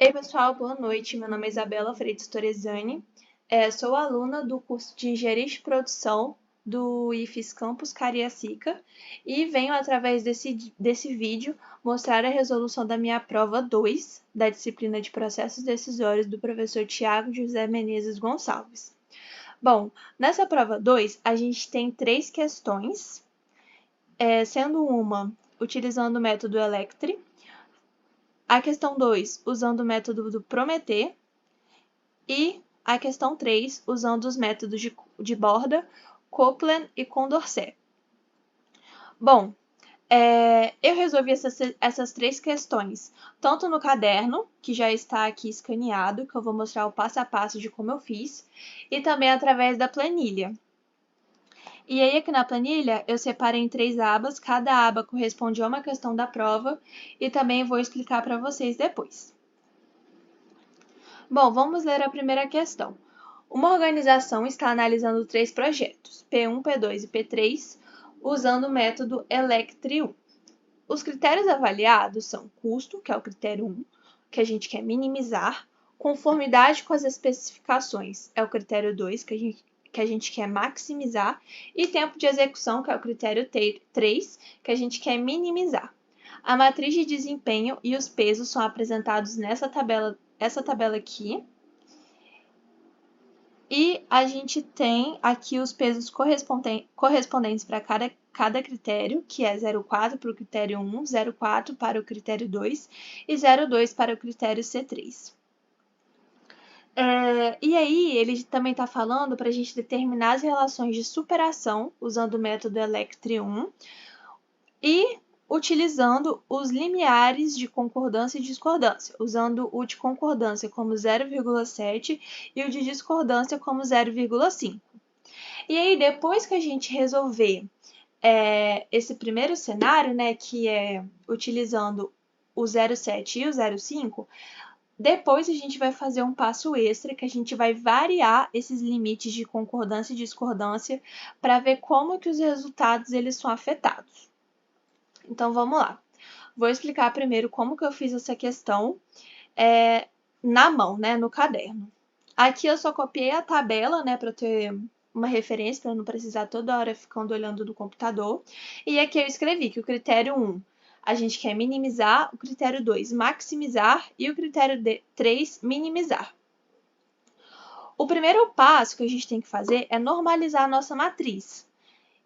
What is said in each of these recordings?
Ei, pessoal, boa noite. Meu nome é Isabela Freitas Torresani. Sou aluna do curso de Engenharia de Produção do IFES Campus Cariacica e venho, através desse vídeo, mostrar a resolução da minha prova 2 da disciplina de Processos Decisórios do professor Tiago José Menezes Gonçalves. Bom, nessa prova 2, a gente tem 3 questões, sendo uma utilizando o método Electri, a questão 2, usando o método do Prometer, e a questão 3, usando os métodos de Borda, Copeland e Condorcet. Bom, eu resolvi essas 3 questões, tanto no caderno, que já está aqui escaneado, que eu vou mostrar o passo a passo de como eu fiz, e também através da planilha. E aí, aqui na planilha, eu separei em 3 abas, cada aba corresponde a uma questão da prova, e também vou explicar para vocês depois. Bom, vamos ler a primeira questão. Uma organização está analisando 3 projetos, P1, P2 e P3, usando o método Electri-1. Os critérios avaliados são custo, que é o critério 1, que a gente quer minimizar, conformidade com as especificações, é o critério 2, que a gente quer maximizar, e tempo de execução, que é o critério 3, que a gente quer minimizar. A matriz de desempenho e os pesos são apresentados nessa tabela aqui. E a gente tem aqui os pesos correspondentes para cada critério, que é 0,4 para o critério 1, 0,4 para o critério 2 e 0,2 para o critério C3. E aí, ele também está falando para a gente determinar as relações de superação usando o método Electri-1 e utilizando os limiares de concordância e discordância, usando o de concordância como 0,7 e o de discordância como 0,5. E aí, depois que a gente resolver esse primeiro cenário, né, que é utilizando o 0,7 e o 0,5, depois a gente vai fazer um passo extra, que a gente vai variar esses limites de concordância e discordância para ver como que os resultados eles são afetados. Então, vamos lá. Vou explicar primeiro como que eu fiz essa questão na mão, né, no caderno. Aqui eu só copiei a tabela, né, para ter uma referência, para não precisar toda hora ficando olhando do computador. E aqui eu escrevi que o critério 1 a gente quer minimizar, o critério 2 maximizar e o critério 3 minimizar. O primeiro passo que a gente tem que fazer é normalizar a nossa matriz.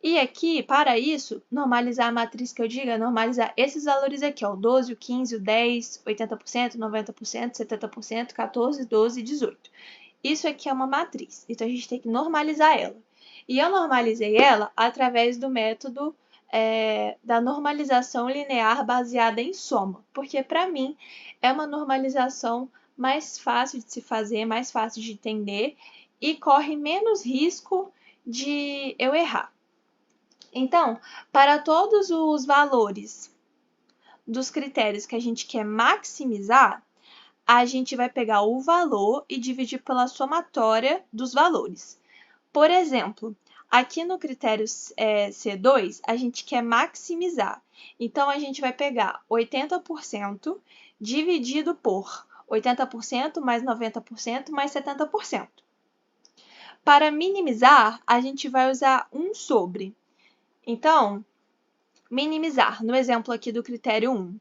E aqui, para isso, normalizar a matriz que eu digo é normalizar esses valores aqui, ó, o 12, o 15, o 10, 80%, 90%, 70%, 14, 12 e 18. Isso aqui é uma matriz, então a gente tem que normalizar ela. E eu normalizei ela através do método da normalização linear baseada em soma, porque para mim é uma normalização mais fácil de se fazer, mais fácil de entender e corre menos risco de eu errar. Então, para todos os valores dos critérios que a gente quer maximizar, a gente vai pegar o valor e dividir pela somatória dos valores. Por exemplo, aqui no critério C2, a gente quer maximizar. Então, a gente vai pegar 80% dividido por 80% mais 90% mais 70%. Para minimizar, a gente vai usar 1 sobre. Então, minimizar, no exemplo aqui do critério 1,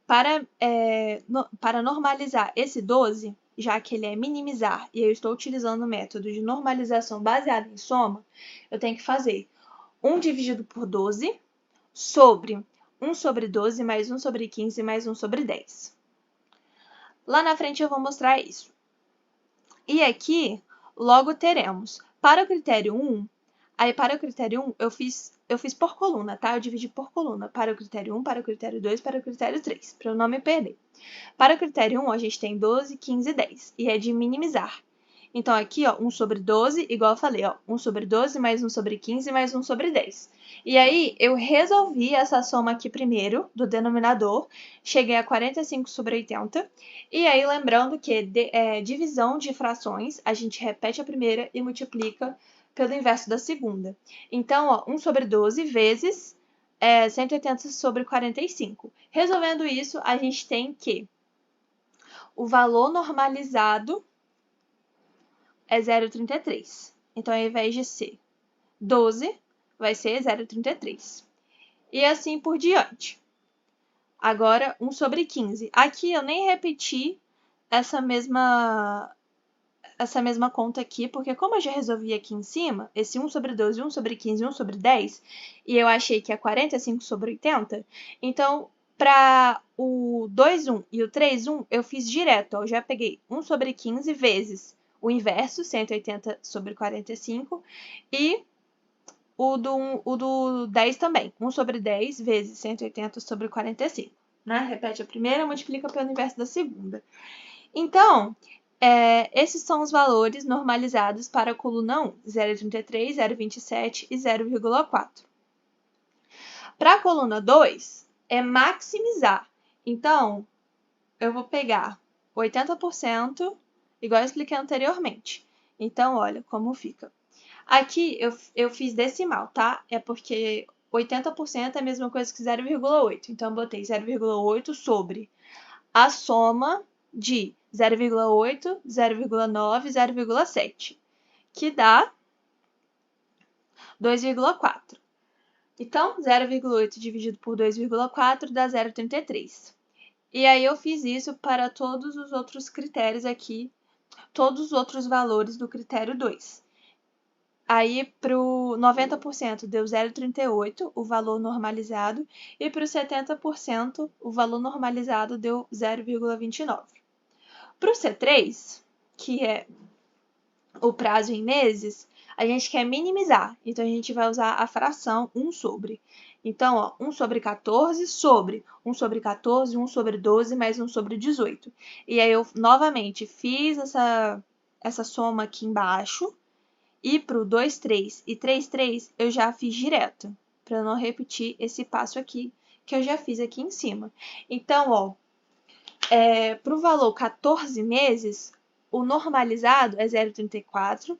para normalizar esse 12, já que ele é minimizar e eu estou utilizando o método de normalização baseado em soma, eu tenho que fazer 1 dividido por 12 sobre 1 sobre 12 mais 1 sobre 15 mais 1 sobre 10. Lá na frente eu vou mostrar isso. E aqui, logo teremos, para o critério 1, para o critério 1, eu fiz por coluna, tá? Eu dividi por coluna, para o critério 1, para o critério 2, para o critério 3, para eu não me perder. Para o critério 1, a gente tem 12, 15 e 10, e é de minimizar. Então, aqui, ó, 1 sobre 12, igual eu falei, ó, 1 sobre 12 mais 1 sobre 15 mais 1 sobre 10. E aí, eu resolvi essa soma aqui primeiro, do denominador, cheguei a 45 sobre 80. E aí, lembrando que divisão de frações, a gente repete a primeira e multiplica pelo inverso da segunda. Então, ó, 1 sobre 12 vezes 180 sobre 45. Resolvendo isso, a gente tem que o valor normalizado é 0,33. Então, ao invés de ser 12, vai ser 0,33. E assim por diante. Agora, 1 sobre 15. Aqui eu nem repeti essa mesma conta aqui, porque como eu já resolvi aqui em cima, esse 1 sobre 12, 1 sobre 15, 1 sobre 10, e eu achei que é 45 sobre 80, então, para o 2,1 e o 3,1, eu fiz direto. Ó, eu já peguei 1 sobre 15 vezes o inverso, 180 sobre 45, e o do 10 também, 1 sobre 10 vezes 180 sobre 45. Né? Repete a primeira, multiplica pelo inverso da segunda. Então, esses são os valores normalizados para a coluna 1, 0,33, 0,27 e 0,4. Para a coluna 2, é maximizar. Então, eu vou pegar 80%, igual eu expliquei anteriormente. Então, olha como fica. Aqui eu fiz decimal, tá? É porque 80% é a mesma coisa que 0,8. Então, eu botei 0,8 sobre a soma de 0,8, 0,9 e 0,7, que dá 2,4. Então, 0,8 dividido por 2,4 dá 0,33. E aí eu fiz isso para todos os outros critérios aqui, todos os outros valores do critério 2. Aí, para o 90% deu 0,38, o valor normalizado, e para o 70%, o valor normalizado deu 0,29. Para o C3, que é o prazo em meses, a gente quer minimizar. Então, a gente vai usar a fração 1 sobre. Então, ó, 1 sobre 14 sobre 1 sobre 14, 1 sobre 12, mais 1 sobre 18. E aí, eu novamente fiz essa soma aqui embaixo. E para o 2, 3 e 3, 3, eu já fiz direto, para não repetir esse passo aqui, que eu já fiz aqui em cima. Então, ó, para o valor 14 meses, o normalizado é 0,34,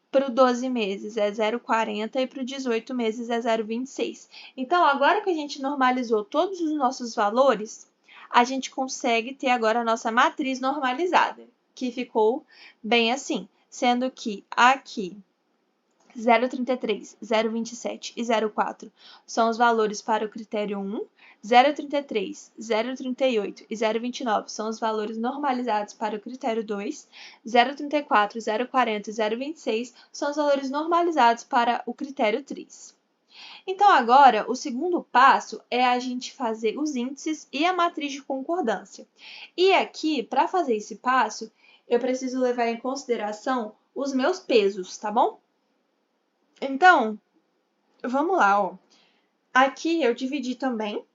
para o 12 meses é 0,40 e para o 18 meses é 0,26. Então, agora que a gente normalizou todos os nossos valores, a gente consegue ter agora a nossa matriz normalizada, que ficou bem assim, sendo que aqui 0,33, 0,27 e 0,4 são os valores para o critério 1, 0,33, 0,38 e 0,29 são os valores normalizados para o critério 2, 0,34, 0,40 e 0,26 são os valores normalizados para o critério 3. Então, agora, o segundo passo é a gente fazer os índices e a matriz de concordância. E aqui, para fazer esse passo, eu preciso levar em consideração os meus pesos, tá bom? Então, vamos lá, ó. Aqui eu dividi também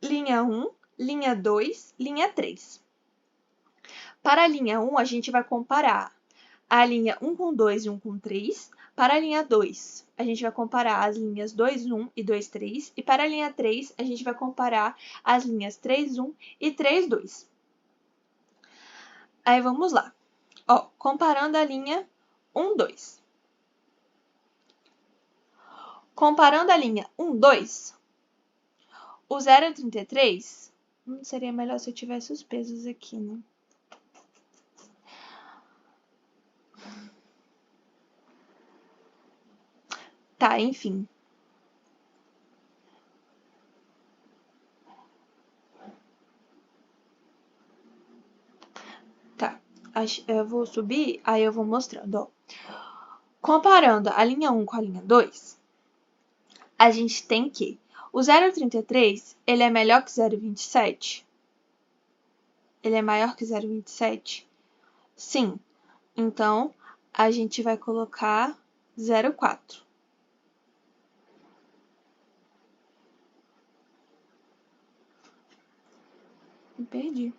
linha 1, linha 2, linha 3. Para a linha 1, a gente vai comparar a linha 1 com 2 e 1 com 3. Para a linha 2, a gente vai comparar as linhas 2, 1 e 2, 3. E para a linha 3, a gente vai comparar as linhas 3, 1 e 3, 2. Aí, vamos lá. Ó, comparando a linha 1, 2. Comparando a linha 1, 2, o 0,33, seria melhor se eu tivesse os pesos aqui, né? Tá, enfim. Tá, eu vou subir, aí eu vou mostrando, ó. Comparando a linha 1 com a linha 2, a gente tem que o 0,33, ele é melhor que 0,27? Ele é maior que 0,27? Sim. Então, a gente vai colocar 0,4. Me perdi.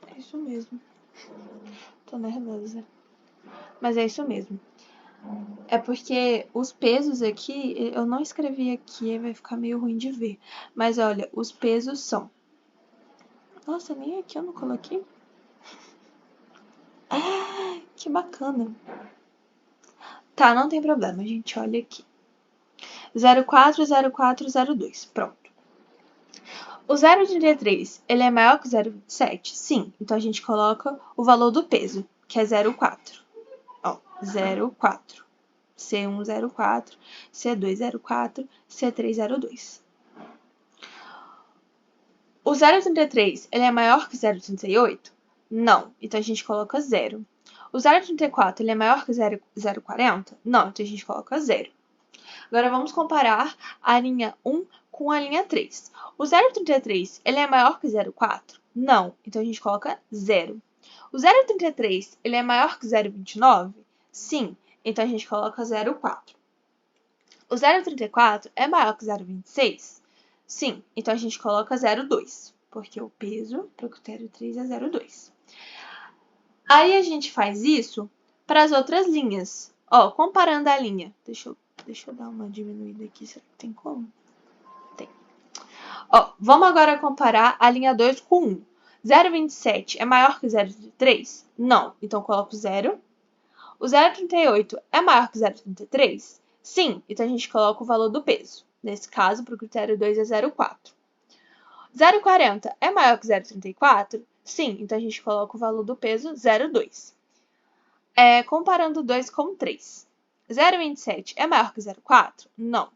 É isso mesmo. Tô nervosa. Mas é isso mesmo. É porque os pesos aqui, eu não escrevi aqui, vai ficar meio ruim de ver. Mas olha, os pesos são... Nossa, nem aqui eu não coloquei. Ah, que bacana. Tá, não tem problema, a gente olha aqui. 0,4, 0,4, 0,2. Pronto. O 0,33, ele é maior que o 0,27? Sim. Então, a gente coloca o valor do peso, que é 0,4. Ó, 0,4. C1, 0,4. C2, 0,4. C3, 0,2. O 0,33, ele é maior que o 0,38? Não. Então, a gente coloca 0. O 0,34, ele é maior que o 0,40? Não. Então, a gente coloca 0. Agora, vamos comparar a linha 1 com a linha 3. O 0,33, ele é maior que 0,4? Não. Então, a gente coloca 0. O 0,33, ele é maior que 0,29? Sim. Então, a gente coloca 0,4. O 0,34 é maior que 0,26? Sim. Então, a gente coloca 0,2, porque o peso para o critério 3 é 0,2. Aí, a gente faz isso para as outras linhas. Ó, comparando a linha. Deixa eu dar uma diminuída aqui, será que tem como? Tem. Ó, vamos agora comparar a linha 2 com 1. 0,27 é maior que 0,33? Não. Então, coloco 0. O 0,38 é maior que 0,33? Sim. Então, a gente coloca o valor do peso. Nesse caso, para o critério 2 é 0,4. 0,40 é maior que 0,34? Sim. Então, a gente coloca o valor do peso 0,2. Comparando 2 com 3. 0,27 é maior que 0,4? Não.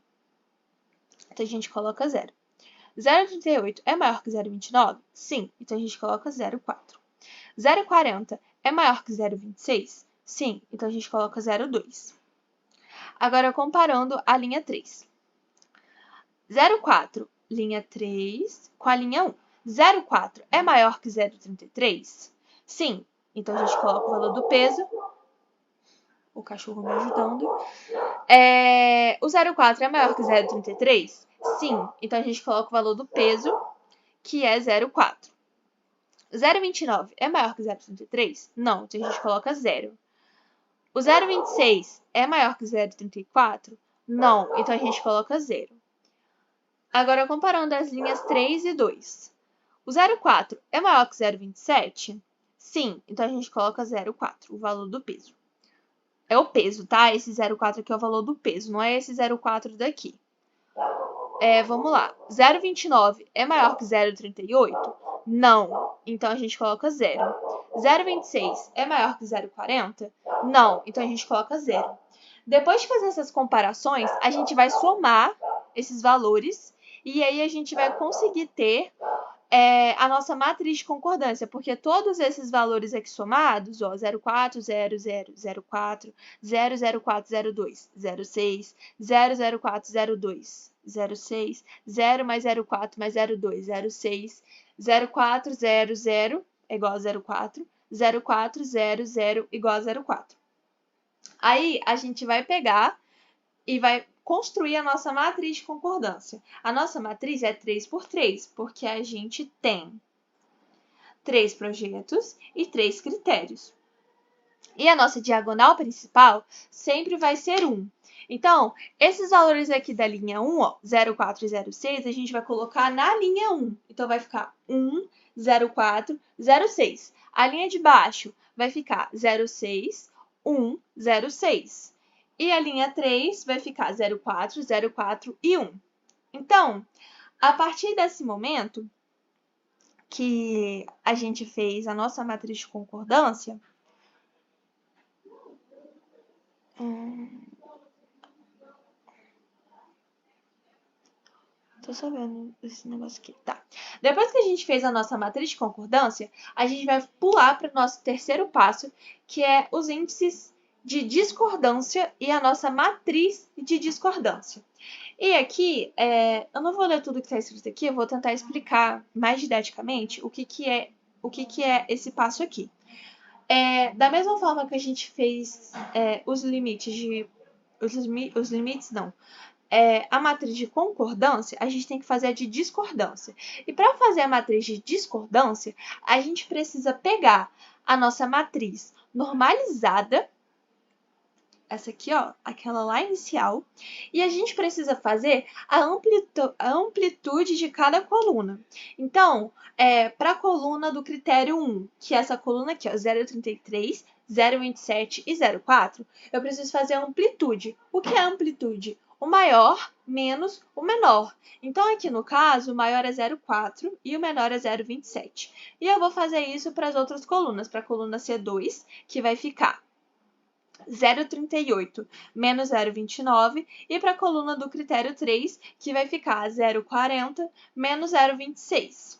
Então, a gente coloca 0. 0,38 é maior que 0,29? Sim. Então, a gente coloca 0,4. 0,40 é maior que 0,26? Sim. Então, a gente coloca 0,2. Agora, comparando a linha 3. 0,4, linha 3, com a linha 1. 0,4 é maior que 0,33? Sim. Então, a gente coloca o valor do peso. O cachorro me ajudando. O 0,4 é maior que 0,33? Sim. Então, a gente coloca o valor do peso, que é 0,4. 0,29 é maior que 0,33? Não. Então, a gente coloca 0. O 0,26 é maior que 0,34? Não. Então, a gente coloca 0. Agora, comparando as linhas 3 e 2. O 0,4 é maior que 0,27? Sim. Então, a gente coloca 0,4, o valor do peso. É o peso, tá? Esse 0,4 aqui é o valor do peso, não é esse 0,4 daqui. Vamos lá. 0,29 é maior que 0,38? Não. Então, a gente coloca 0. 0,26 é maior que 0,40? Não. Então, a gente coloca 0. Depois de fazer essas comparações, a gente vai somar esses valores e aí a gente vai conseguir ter a nossa matriz de concordância, porque todos esses valores aqui somados, ó, 0,4, 0, 0, 0,4, 0, 0,4, 0,2, 0,6, 0, 0,4, 0,2, 0,6, 0 mais 0,4 mais 0,2, 0,6, 0,4, 0, 0 é igual a 0,4, 0,4, 0, 0 igual a 0,4. Aí, a gente vai pegar e vai construir a nossa matriz de concordância. A nossa matriz é 3 por 3, porque a gente tem 3 projetos e 3 critérios. E a nossa diagonal principal sempre vai ser 1. Então, esses valores aqui da linha 1, ó, 0,4 e 0,6, a gente vai colocar na linha 1. Então, vai ficar 1, 0,4, 0,6. A linha de baixo vai ficar 0,6, 1, 0,6. E a linha 3 vai ficar 0,4, 0,4 e 1. Então, a partir desse momento que a gente fez a nossa matriz de concordância, tô só vendo esse negócio aqui. Tá. Depois que a gente fez a nossa matriz de concordância, a gente vai pular para o nosso terceiro passo, que é os índices de discordância e a nossa matriz de discordância. E aqui, eu não vou ler tudo que está escrito aqui, eu vou tentar explicar mais didaticamente o que é esse passo aqui. Da mesma forma que a gente fez os limites não. A matriz de concordância, a gente tem que fazer a de discordância. E para fazer a matriz de discordância, a gente precisa pegar a nossa matriz normalizada essa aqui, ó, aquela lá inicial, e a gente precisa fazer a amplitude de cada coluna. Então, para a coluna do critério 1, que é essa coluna aqui, ó, 0,33, 0,27 e 0,4, eu preciso fazer a amplitude. O que é a amplitude? O maior menos o menor. Então, aqui no caso, o maior é 0,4 e o menor é 0,27. E eu vou fazer isso para as outras colunas, para a coluna C2, que vai ficar 0,38 menos 0,29, e para a coluna do critério 3, que vai ficar 0,40 menos 0,26.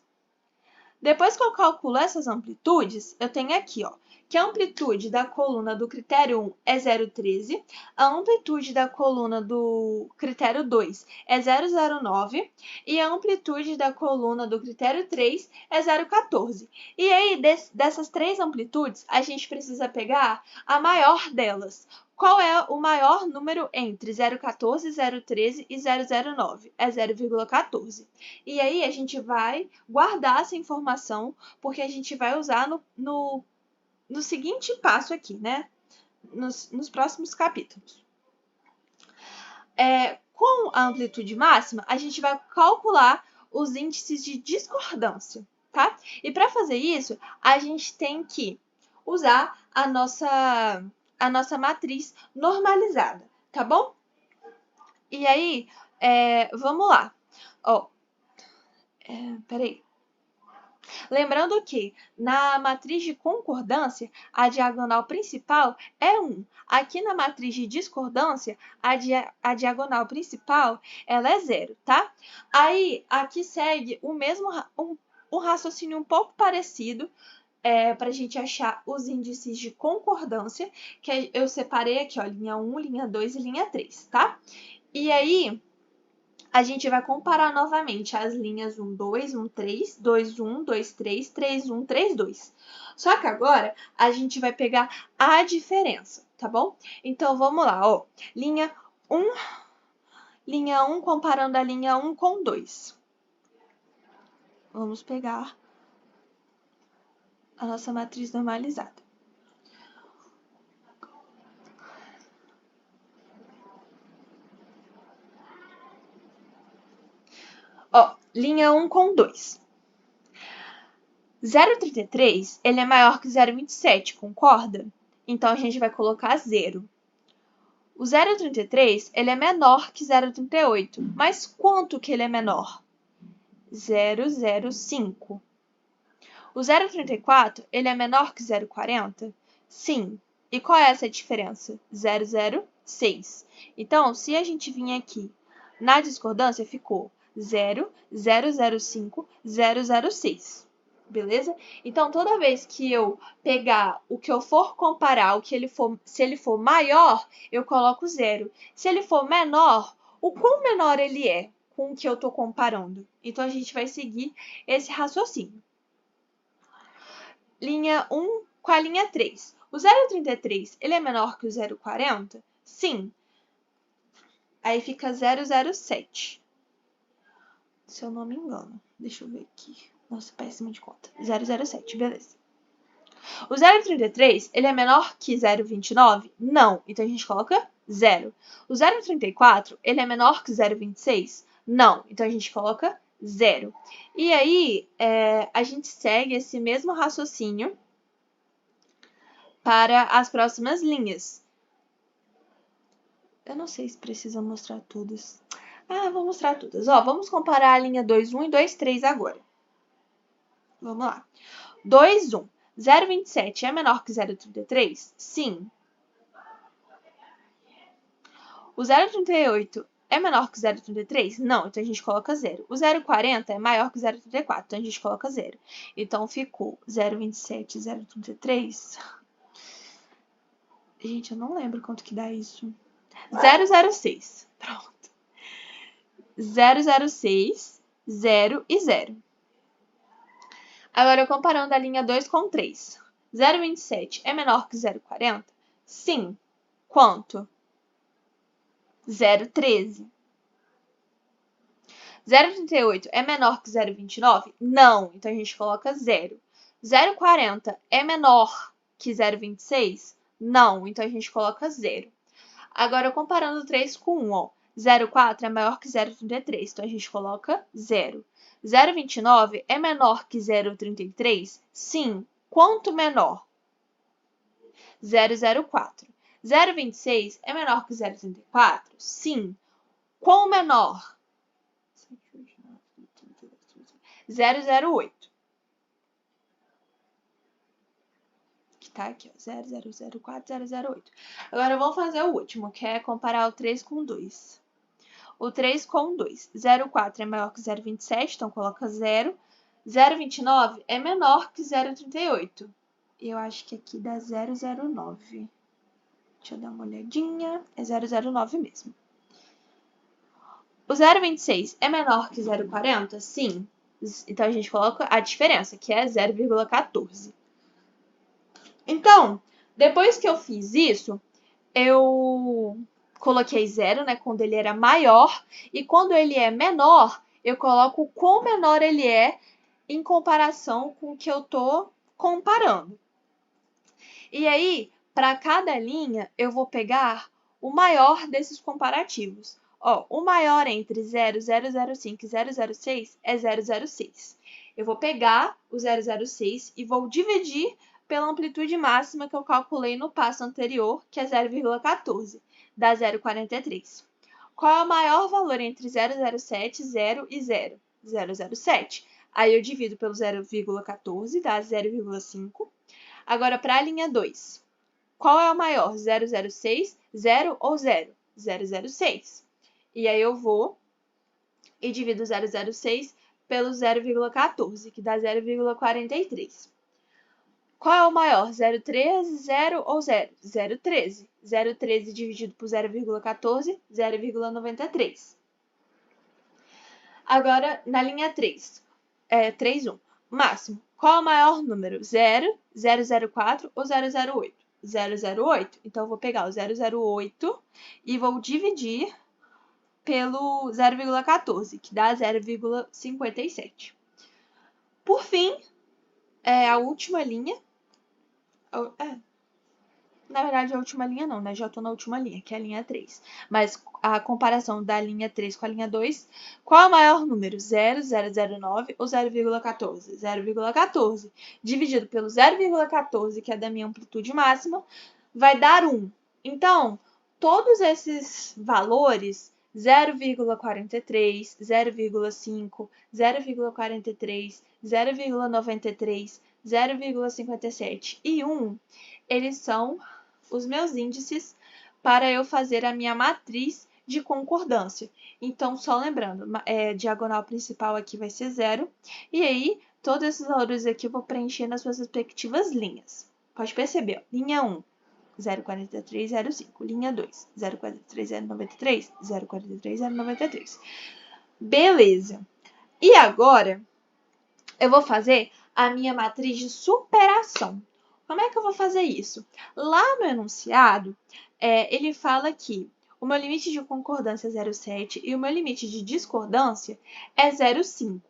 Depois que eu calculo essas amplitudes, eu tenho aqui, ó, que a amplitude da coluna do critério 1 é 0,13, a amplitude da coluna do critério 2 é 0,09 e a amplitude da coluna do critério 3 é 0,14. E aí, dessas três amplitudes, a gente precisa pegar a maior delas. Qual é o maior número entre 0,14, 0,13 e 0,09? É 0,14. E aí, a gente vai guardar essa informação, porque a gente vai usar no seguinte passo aqui, né? Nos próximos capítulos. Com a amplitude máxima, a gente vai calcular os índices de discordância, tá? E para fazer isso, a gente tem que usar a nossa matriz normalizada, tá bom? E aí, vamos lá. Ó, peraí. Lembrando que na matriz de concordância, a diagonal principal é 1. Aqui na matriz de discordância, a diagonal principal ela é 0, tá? Aí, aqui segue o mesmo um raciocínio um pouco parecido, para a gente achar os índices de concordância, que eu separei aqui, ó, linha 1, linha 2 e linha 3, tá? E aí, a gente vai comparar novamente as linhas 1, 2, 1, 3, 2, 1, 2, 3, 3, 1, 3, 2. Só que agora a gente vai pegar a diferença, tá bom? Então, vamos lá, ó. Linha 1 comparando a linha 1 com 2. Vamos pegar a nossa matriz normalizada. Ó, linha 1 com 2. 0,33, ele é maior que 0,27, concorda? Então, a gente vai colocar 0. O 0,33, ele é menor que 0,38. Mas quanto que ele é menor? 0,05. O 0,34, ele é menor que 0,40? Sim. E qual é essa diferença? 0,06. Então, se a gente vir aqui na discordância, ficou 0, 0,05, 0,06. Beleza? Então, toda vez que eu pegar o que eu for comparar, se ele for maior, eu coloco 0. Se ele for menor, o quão menor ele é com o que eu estou comparando? Então, a gente vai seguir esse raciocínio. Linha 1 com a linha 3. O 0,33, ele é menor que o 0,40? Sim. Aí fica 0,07. Se eu não me engano. Deixa eu ver aqui. Nossa, péssimo de conta. 0,07, beleza. O 0,33, ele é menor que 0,29? Não. Então, a gente coloca 0. O 0,34, ele é menor que 0,26? Não. Então, a gente coloca 0. E aí, a gente segue esse mesmo raciocínio para as próximas linhas. Eu não sei se precisa mostrar todas. Vou mostrar todas. Ó, vamos comparar a linha 2,1 e 2,3 agora. Vamos lá. 2,1. 0,27 é menor que 0,33? Sim. O 0,38 é menor que 0,33? Não, então a gente coloca 0. O 0,40 é maior que 0,34, então a gente coloca 0. Então, ficou 0,27 e 0,33. Gente, eu não lembro quanto que dá isso. 0,06. Pronto. 0,06, 0 e 0. Agora, comparando a linha 2 com 3. 0,27 é menor que 0,40? Sim. Quanto? 0,13. 0,38 é menor que 0,29? Não. Então, a gente coloca 0. 0,40 é menor que 0,26? Não. Então, a gente coloca 0. Agora, comparando 3 com 1, ó. 0,4 é maior que 0,33, então a gente coloca 0. 0,29 é menor que 0,33? Sim. Quanto menor? 0,04. 0,26 é menor que 0,34? Sim. Quão menor? 0,08. Que tá aqui, ó. 0,004, 0,08. Agora vamos fazer o último, que é comparar o 3 com 2. O 3 com 2. 0,4 é maior que 0,27, então coloca 0. 0,29 é menor que 0,38. Eu acho que aqui dá 0,09. Deixa eu dar uma olhadinha. É 0,09 mesmo. O 0,26 é menor que 0,40? Sim. Então, a gente coloca a diferença, que é 0,14. Então, depois que eu fiz isso, eu coloquei 0, né, quando ele era maior. E quando ele é menor, eu coloco o quão menor ele é em comparação com o que eu estou comparando. E aí, para cada linha, eu vou pegar o maior desses comparativos. Ó, o maior entre 0,005 e 0,06 é 0,06. Eu vou pegar o 0,06 e vou dividir pela amplitude máxima que eu calculei no passo anterior, que é 0,14, dá 0,43. Qual é o maior valor entre 0,07, 0 e 0? 0,07. Aí eu divido pelo 0,14, dá 0,5. Agora, para a linha 2, qual é o maior? 006, 0 ou 0? 006. E aí eu vou e divido 006 pelo 0,14, que dá 0,43. Qual é o maior? 0,13, 0 ou 0? 0,13. 0,13 dividido por 0,14, 0,93. Agora, na linha 3, 3, 1. Máximo. Qual é o maior número? 0, 004 ou 008? 008. Então, eu vou pegar o 008 e vou dividir pelo 0,14, que dá 0,57. Por fim, a última linha. Na verdade, a última linha não, né? Já estou na última linha, que é a linha 3. Mas a comparação da linha 3 com a linha 2, qual é o maior número? 0, 0,09 ou 0,14? 0,14 dividido pelo 0,14, que é da minha amplitude máxima, vai dar 1. Então, todos esses valores, 0,43, 0,5, 0,43, 0,93, 0,57 e 1, eles são os meus índices para eu fazer a minha matriz de concordância. Então, só lembrando, diagonal principal aqui vai ser 0, e aí todos esses valores aqui eu vou preencher nas suas respectivas linhas. Pode perceber, ó, linha 1, 0,43, 0,5. Linha 2, 0,43, 0,93, 0,43, 0,93. Beleza. E agora, eu vou fazer a minha matriz de superação. Como é que eu vou fazer isso? Lá no enunciado, ele fala que o meu limite de concordância é 0,7 e o meu limite de discordância é 0,5.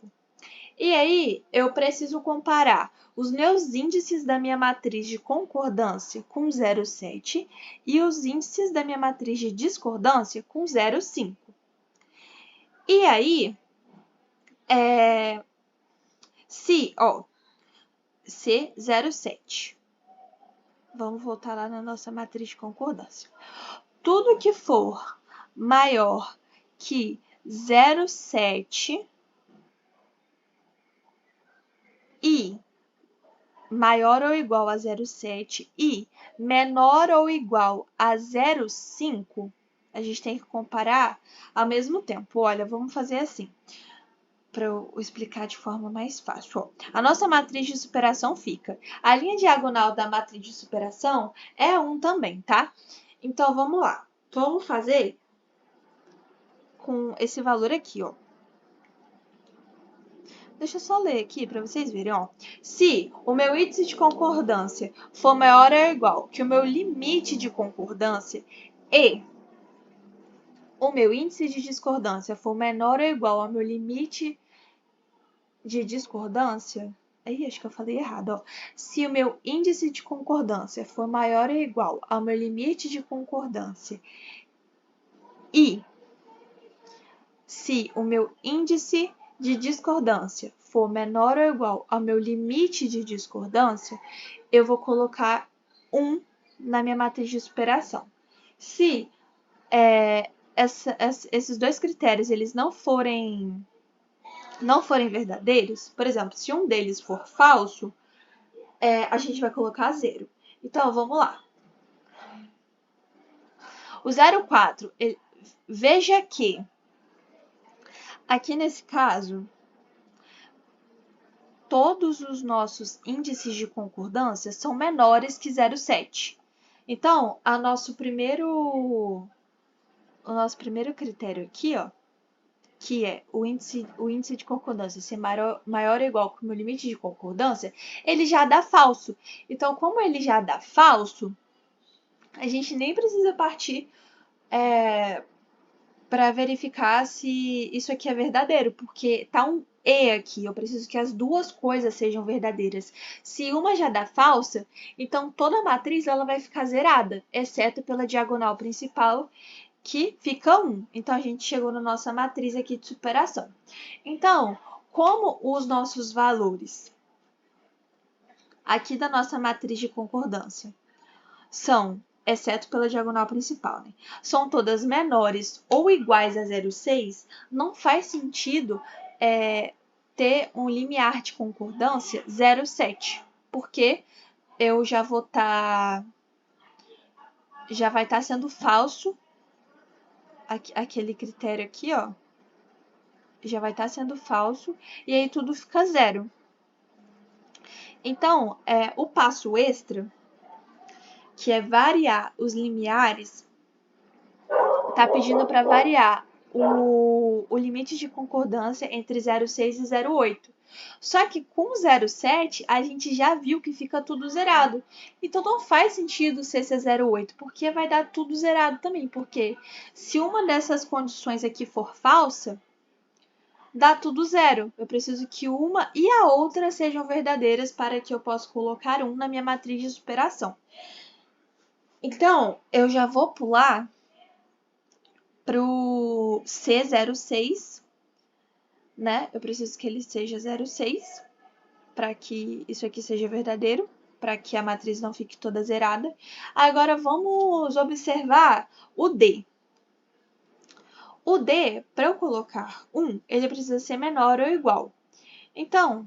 E aí, eu preciso comparar os meus índices da minha matriz de concordância com 0,7 e os índices da minha matriz de discordância com 0,5. E aí, C0,7. Vamos voltar lá na nossa matriz de concordância. Tudo que for maior que 0,7 e maior ou igual a 0,7 e menor ou igual a 0,5, a gente tem que comparar ao mesmo tempo. Olha, vamos fazer assim, para eu explicar de forma mais fácil. Ó, a nossa matriz de superação fica. A linha diagonal da matriz de superação é 1 também, tá? Então, vamos lá. Vamos fazer com esse valor aqui, ó. Deixa eu só ler aqui para vocês verem, ó. Se o meu índice de concordância for maior ou igual que o meu limite de concordância e o meu índice de discordância for menor ou igual ao meu limite de discordância, acho que eu falei errado, ó. Se o meu índice de concordância for maior ou igual ao meu limite de concordância E se o meu índice de discordância for menor ou igual ao meu limite de discordância, eu vou colocar 1 na minha matriz de superação. Se esses dois critérios eles não forem verdadeiros, por exemplo, se um deles for falso, a gente vai colocar 0. Então, vamos lá. O 0,4, veja que aqui nesse caso, todos os nossos índices de concordância são menores que 0,7. Então, o nosso primeiro critério aqui, ó, que é o índice de concordância ser maior ou igual que o meu limite de concordância, ele já dá falso. Então, como ele já dá falso, a gente nem precisa partir para verificar se isso aqui é verdadeiro, porque tá um E aqui, eu preciso que as duas coisas sejam verdadeiras. Se uma já dá falsa, então toda a matriz ela vai ficar zerada, exceto pela diagonal principal, que fica 1. Então, a gente chegou na nossa matriz aqui de superação. Então, como os nossos valores aqui da nossa matriz de concordância são, exceto pela diagonal principal, né, são todas menores ou iguais a 0,6, não faz sentido ter um limiar de concordância 0,7, porque eu já vou já vai estar sendo falso aquele critério aqui, ó, já vai estar sendo falso, e aí tudo fica 0. Então, o passo extra, que é variar os limiares, está pedindo para variar o limite de concordância entre 0,6 e 0,8. Só que com 0,7, a gente já viu que fica tudo zerado. Então, não faz sentido ser esse 0,8, porque vai dar tudo zerado também. Porque se uma dessas condições aqui for falsa, dá tudo 0. Eu preciso que uma e a outra sejam verdadeiras para que eu possa colocar 1 na minha matriz de superação. Então, eu já vou pular para o C06, né? Eu preciso que ele seja 0,6 para que isso aqui seja verdadeiro, para que a matriz não fique toda zerada. Agora, vamos observar o D. O D, para eu colocar 1, ele precisa ser menor ou igual. Então,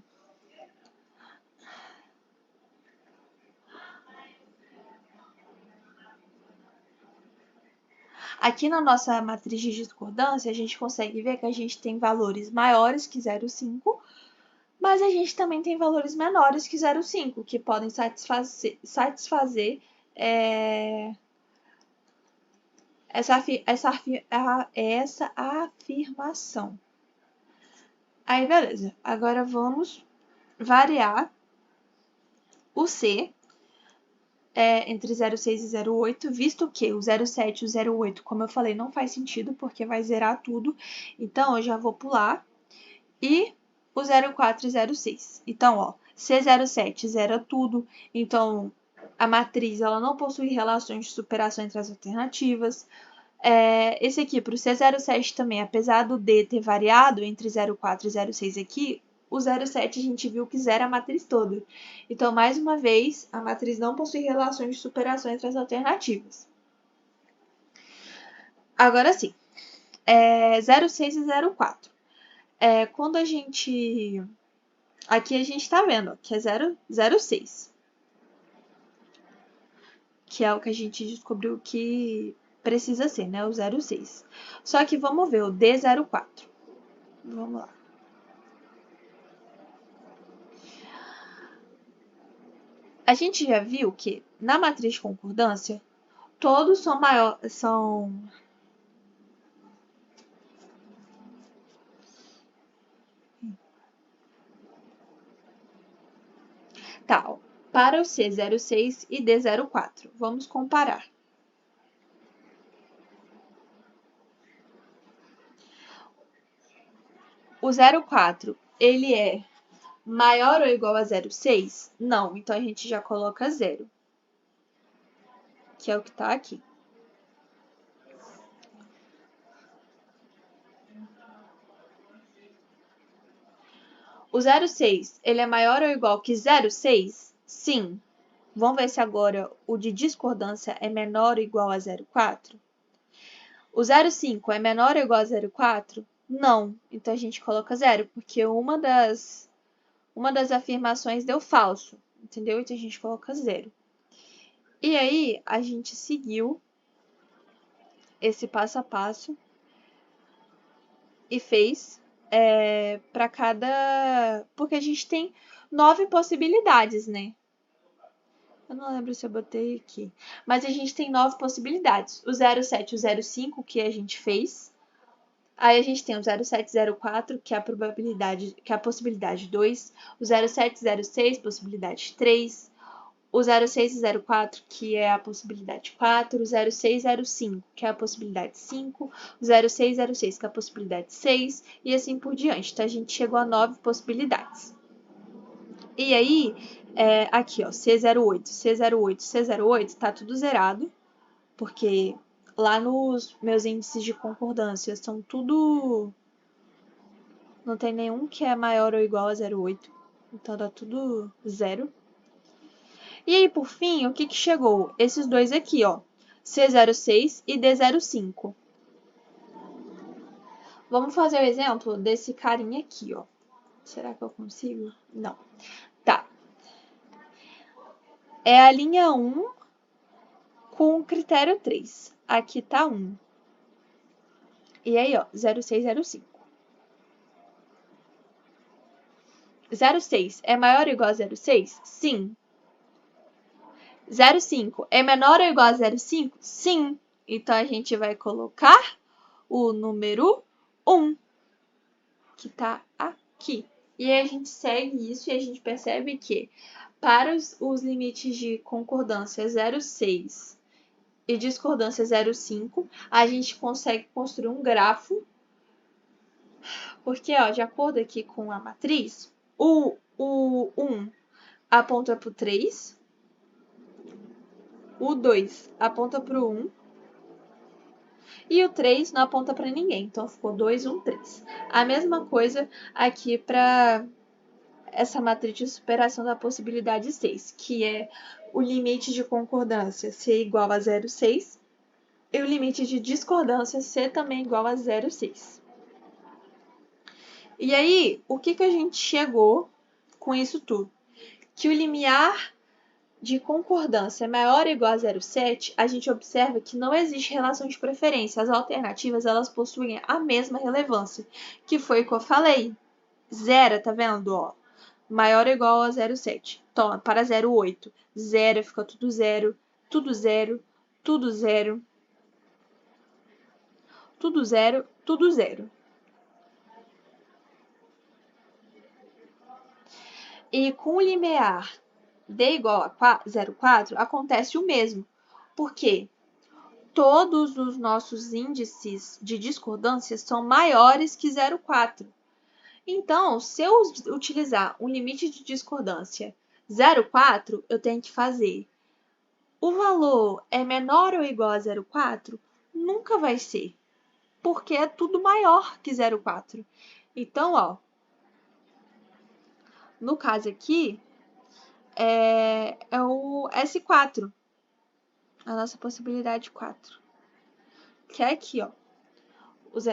aqui na nossa matriz de discordância, a gente consegue ver que a gente tem valores maiores que 0,5, mas a gente também tem valores menores que 0,5, que podem satisfazer essa afirmação. Aí, beleza. Agora vamos variar o C entre 0,6 e 0,8, visto que o 0,7 e o 0,8, como eu falei, não faz sentido, porque vai zerar tudo. Então, eu já vou pular. E o 0,4 e 0,6. Então, ó, C07 zera tudo. Então, a matriz ela não possui relações de superação entre as alternativas. Esse aqui, para o C07 também, apesar do D ter variado entre 0,4 e 0,6 aqui, o 0,7 a gente viu que zera a matriz toda. Então, mais uma vez, a matriz não possui relações de superação entre as alternativas. Agora sim, 0,6 e 0,4. Quando a gente... Aqui a gente está vendo que é 0,06. Que é o que a gente descobriu que precisa ser, né? O 0,6. Só que vamos ver o D04. Vamos lá. A gente já viu que na matriz de concordância, todos são Tá, para o C06 e D04. Vamos comparar. O 04, ele é maior ou igual a 0,6? Não, então a gente já coloca 0, que é o que está aqui. O 0,6, ele é maior ou igual que 0,6? Sim. Vamos ver se agora o de discordância é menor ou igual a 0,4? O 0,5 é menor ou igual a 0,4? Não. Então, a gente coloca 0, porque uma das afirmações deu falso, entendeu? Então, a gente coloca 0. E aí, a gente seguiu esse passo a passo e fez para cada... Porque a gente tem 9 possibilidades, né? Eu não lembro se eu botei aqui. Mas a gente tem 9 possibilidades. O 0,7 e o 0,5 que a gente fez. Aí a gente tem o 0,704, que é a probabilidade, que é a possibilidade 2. O 0,706, possibilidade 3. O 0,6 e 0,4, que é a possibilidade 4. O 0,605, que é a possibilidade 5. O 0,606, que é a possibilidade 6. E assim por diante. Então, a gente chegou a 9 possibilidades. E aí, aqui, ó, C08, C08, C08, tá tudo zerado, porque lá nos meus índices de concordância são tudo... Não tem nenhum que é maior ou igual a 0,8, então dá tudo zero. E aí, por fim, o que chegou? Esses dois aqui, ó, C06 e D05. Vamos fazer o exemplo desse carinha aqui, ó. Será que eu consigo? Não. Tá. É a linha 1 com o critério 3. Aqui tá 1. E aí, ó, 0605. 06 é maior ou igual a 06? Sim. 05 é menor ou igual a 05? Sim. Então, a gente vai colocar o número 1, que tá aqui. E aí, a gente segue isso e a gente percebe que para os limites de concordância 0,6 e discordância 0,5, a gente consegue construir um grafo, porque, ó, de acordo aqui com a matriz, o 1 aponta para o 3, o 2 aponta para o 1 e o 3 não aponta para ninguém. Então, ficou 2, 1, 3. A mesma coisa aqui para essa matriz de superação da possibilidade 6, que é o limite de concordância ser igual a 0,6 e o limite de discordância ser também igual a 0,6. E aí, o que a gente chegou com isso tudo? Que o limiar de concordância maior ou igual a 0,7, a gente observa que não existe relação de preferência. As alternativas, elas possuem a mesma relevância, que foi o que eu falei. Zero, tá vendo? Ó, maior ou igual a 0,7. Então, para 0,8, zero, fica tudo zero, tudo zero, tudo zero, tudo zero, tudo zero. E com o limiar d igual a 0,4, acontece o mesmo. Por quê? Todos os nossos índices de discordância são maiores que 0,4. Então, se eu utilizar um limite de discordância 0,4, eu tenho que fazer o valor é menor ou igual a 0,4? Nunca vai ser, porque é tudo maior que 0,4. Então, ó, no caso aqui, é o S4, a nossa possibilidade 4, que é aqui, ó.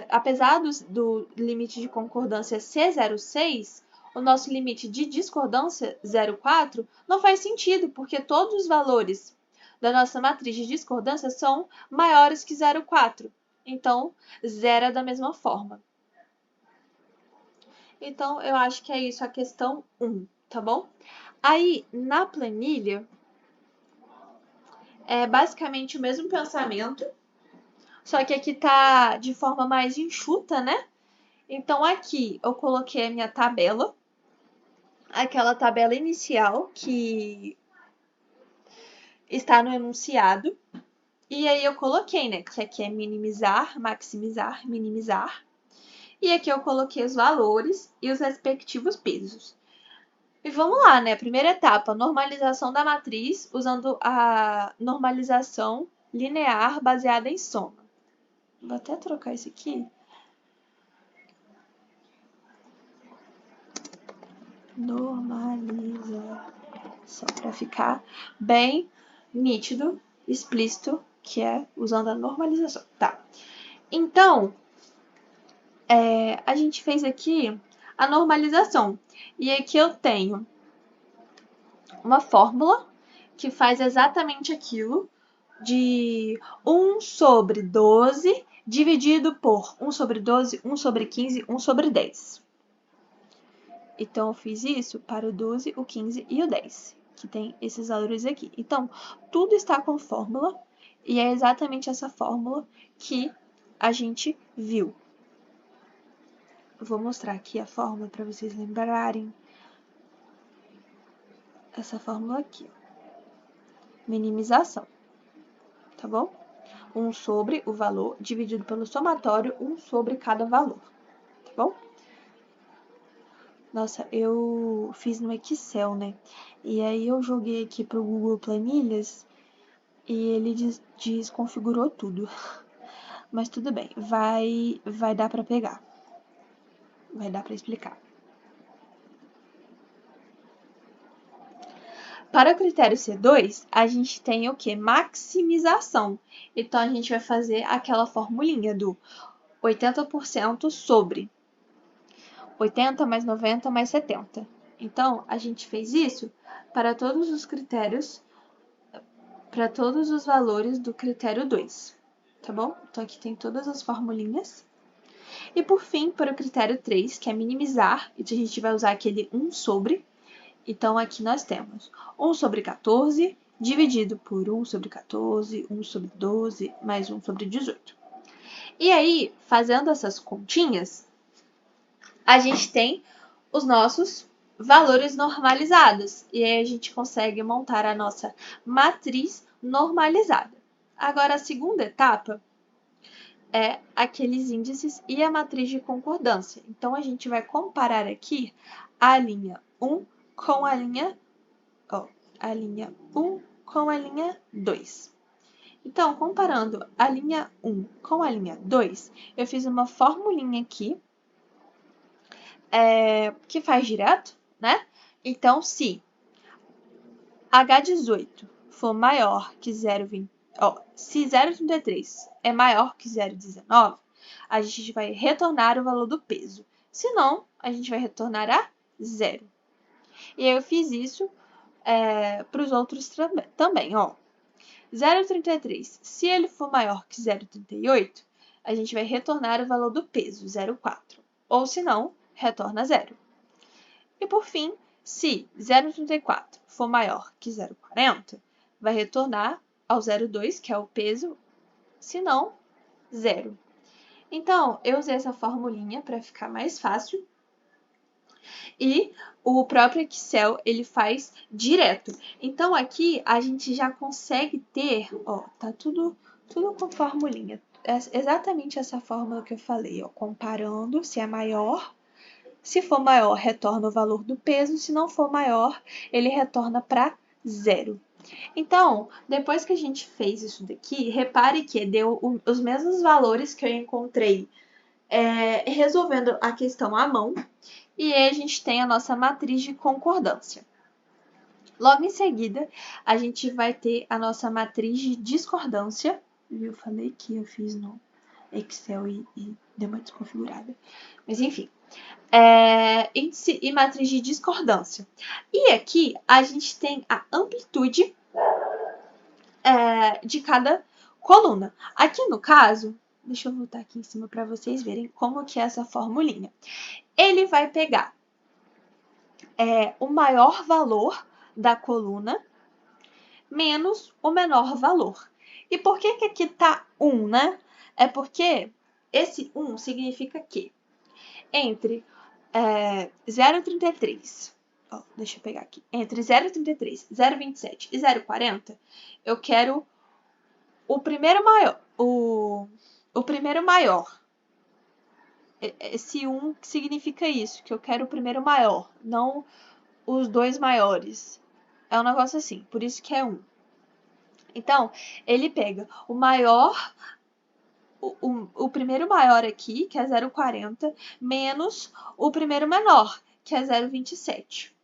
Apesar do limite de concordância ser 0,6, o nosso limite de discordância 0,4 não faz sentido, porque todos os valores da nossa matriz de discordância são maiores que 0,4. Então, zero da mesma forma. Então, eu acho que é isso a questão 1, tá bom? Aí, na planilha, é basicamente o mesmo pensamento, só que aqui tá de forma mais enxuta, né? Então, aqui eu coloquei a minha tabela, aquela tabela inicial que está no enunciado. E aí eu coloquei, né, que aqui é minimizar, maximizar, minimizar. E aqui eu coloquei os valores e os respectivos pesos. E vamos lá, né? Primeira etapa, normalização da matriz, usando a normalização linear baseada em soma. Vou até trocar isso aqui. normalização, para ficar bem nítido, explícito, que é usando a normalização. Tá. Então, a gente fez aqui a normalização. E aqui eu tenho uma fórmula que faz exatamente aquilo de 1 sobre 12 dividido por 1 sobre 12, 1 sobre 15, 1 sobre 10. Então, eu fiz isso para o 12, o 15 e o 10, que tem esses valores aqui. Então, tudo está com fórmula e é exatamente essa fórmula que a gente viu. Eu vou mostrar aqui a fórmula para vocês lembrarem. Essa fórmula aqui. Minimização. Tá bom? 1 sobre o valor dividido pelo somatório, 1 sobre cada valor. Tá bom? Nossa, eu fiz no Excel, né? E aí eu joguei aqui pro Google Planilhas e ele desconfigurou tudo. Mas tudo bem, vai dar para pegar. Vai dar para explicar. Para o critério C2, a gente tem o que? Maximização. Então, a gente vai fazer aquela formulinha do 80% sobre 80 mais 90 mais 70. Então, a gente fez isso para todos os critérios, para todos os valores do critério 2, tá bom? Então, aqui tem todas as formulinhas. E, por fim, para o critério 3, que é minimizar, a gente vai usar aquele 1 sobre. Então, aqui nós temos 1 sobre 14 dividido por 1 sobre 14, 1 sobre 12, mais 1 sobre 18. E aí, fazendo essas continhas, a gente tem os nossos valores normalizados. E aí, a gente consegue montar a nossa matriz normalizada. Agora, a segunda etapa é aqueles índices e a matriz de concordância. Então, a gente vai comparar aqui a linha 1 com a linha 1 com a linha 2. Então, comparando a linha 1 com a linha 2, eu fiz uma formulinha aqui que faz direto, né? Então, se H18 for maior que 0,20, se 0,33 é maior que 0,19, a gente vai retornar o valor do peso. Se não, a gente vai retornar a 0. E aí eu fiz isso para os outros também, ó. 0,33, se ele for maior que 0,38, a gente vai retornar o valor do peso, 0,4. Ou se não, retorna 0. E por fim, se 0,34 for maior que 0,40, vai retornar ao 0,2, que é o peso, se não, 0. Então, eu usei essa formulinha para ficar mais fácil. E o próprio Excel, ele faz direto. Então, aqui a gente já consegue ter, ó, tá tudo com formulinha. É exatamente essa fórmula que eu falei, ó, comparando se é maior. Se for maior, retorna o valor do peso. Se não for maior, ele retorna para 0. Então, depois que a gente fez isso daqui, repare que deu os mesmos valores que eu encontrei resolvendo a questão à mão. E aí a gente tem a nossa matriz de concordância. Logo em seguida, a gente vai ter a nossa matriz de discordância. Eu falei que eu fiz no Excel e deu uma desconfigurada. Mas enfim, índice e matriz de discordância. E aqui a gente tem a amplitude de cada coluna. Aqui no caso, deixa eu voltar aqui em cima para vocês verem como que é essa formulinha. Ele vai pegar o maior valor da coluna menos o menor valor. E por que aqui está 1, né? É porque esse 1 significa que entre 0,33, deixa eu pegar aqui, entre 0,33, 0,27 e 0,40, eu quero o primeiro maior. O primeiro maior. Esse 1 significa isso, que eu quero o primeiro maior, não os dois maiores. É um negócio assim, por isso que é 1. Então, ele pega o maior, o primeiro maior aqui, que é 0,40, menos o primeiro menor, que é 0,27.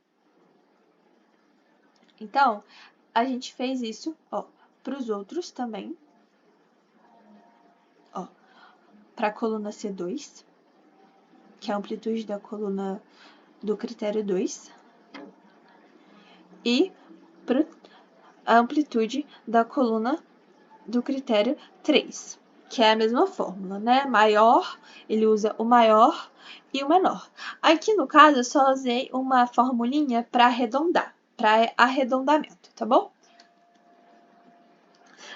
Então, a gente fez isso, ó, para os outros também. Ó, para a coluna C2, que é a amplitude da coluna do critério 2, e para a amplitude da coluna do critério 3, que é a mesma fórmula, né? Maior, ele usa o maior e o menor. Aqui, no caso, eu só usei uma formulinha para arredondar, para arredondamento, tá bom?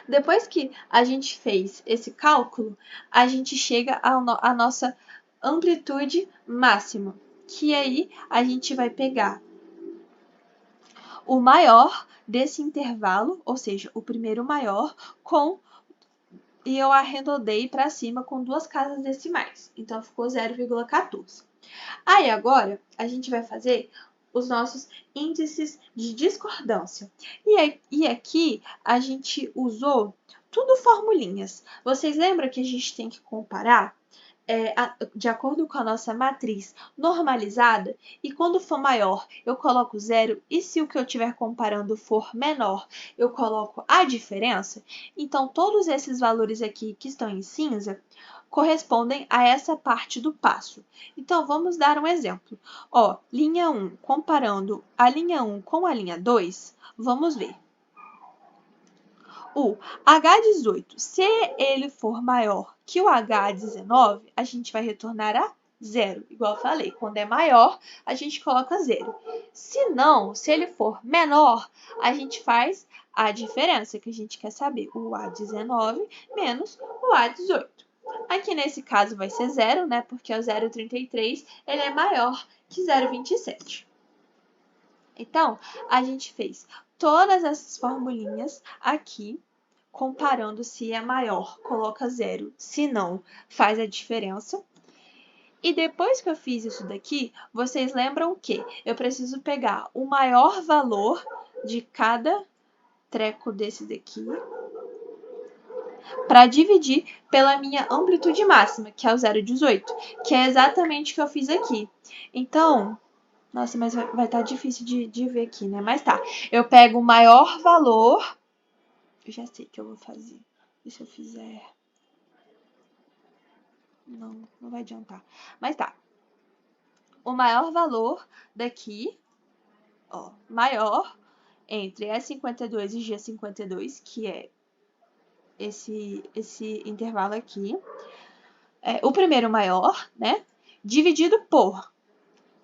Depois que a gente fez esse cálculo, a gente chega à nossa amplitude máxima, que aí a gente vai pegar o maior desse intervalo, ou seja, o primeiro maior, e eu arredondei para cima com duas casas decimais. Então, ficou 0,14. Aí, agora, a gente vai fazer os nossos índices de discordância. E aqui, a gente usou tudo formulinhas. Vocês lembram que a gente tem que comparar de acordo com a nossa matriz normalizada, e quando for maior, eu coloco 0, e se o que eu estiver comparando for menor, eu coloco a diferença. Então, todos esses valores aqui que estão em cinza correspondem a essa parte do passo. Então, vamos dar um exemplo. Ó, linha 1, comparando a linha 1 com a linha 2, vamos ver. O H18, se ele for maior que o H19, a gente vai retornar a 0. Igual eu falei, quando é maior, a gente coloca 0. Se não, se ele for menor, a gente faz a diferença, que a gente quer saber, o A19 menos o A18. Aqui nesse caso vai ser 0, né? Porque o 0,33 ele é maior que 0,27. Então, a gente fez todas essas formulinhas aqui, comparando se é maior, coloca 0, se não, faz a diferença. E depois que eu fiz isso daqui, vocês lembram que eu preciso pegar o maior valor de cada treco desse daqui para dividir pela minha amplitude máxima, que é o 0,18, que é exatamente o que eu fiz aqui. Então, nossa, mas vai estar difícil de ver aqui, né? Mas tá, eu pego o maior valor, eu já sei o que eu vou fazer. E se eu fizer... Não vai adiantar. Mas tá, o maior valor daqui, ó, maior entre E52 e G52, que é esse intervalo aqui, o primeiro maior, né, dividido por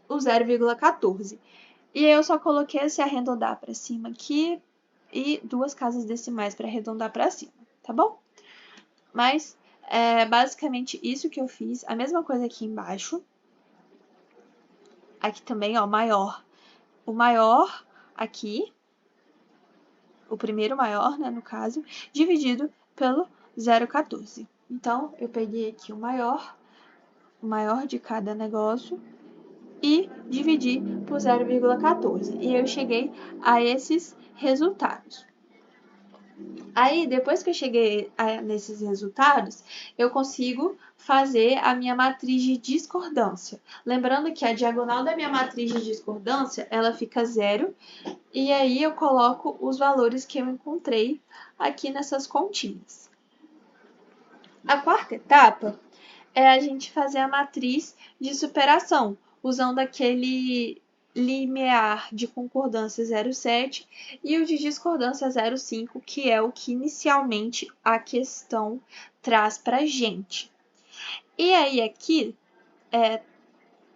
o 0,14. E eu só coloquei esse arredondar para cima aqui e duas casas decimais para arredondar para cima, tá bom? Mas é basicamente isso que eu fiz. A mesma coisa aqui embaixo. Aqui também, ó, maior. O maior aqui, o primeiro maior, né, no caso, dividido pelo 0,14. Então, eu peguei aqui o maior de cada negócio e dividi por 0,14. E eu cheguei a esses resultados. Aí, depois que eu cheguei nesses resultados, eu consigo fazer a minha matriz de discordância. Lembrando que a diagonal da minha matriz de discordância, ela fica 0, e aí eu coloco os valores que eu encontrei aqui nessas continhas. A quarta etapa é a gente fazer a matriz de superação, usando aquele limiar de concordância 0,7 e o de discordância 0,5, que é o que inicialmente a questão traz para a gente. E aí aqui,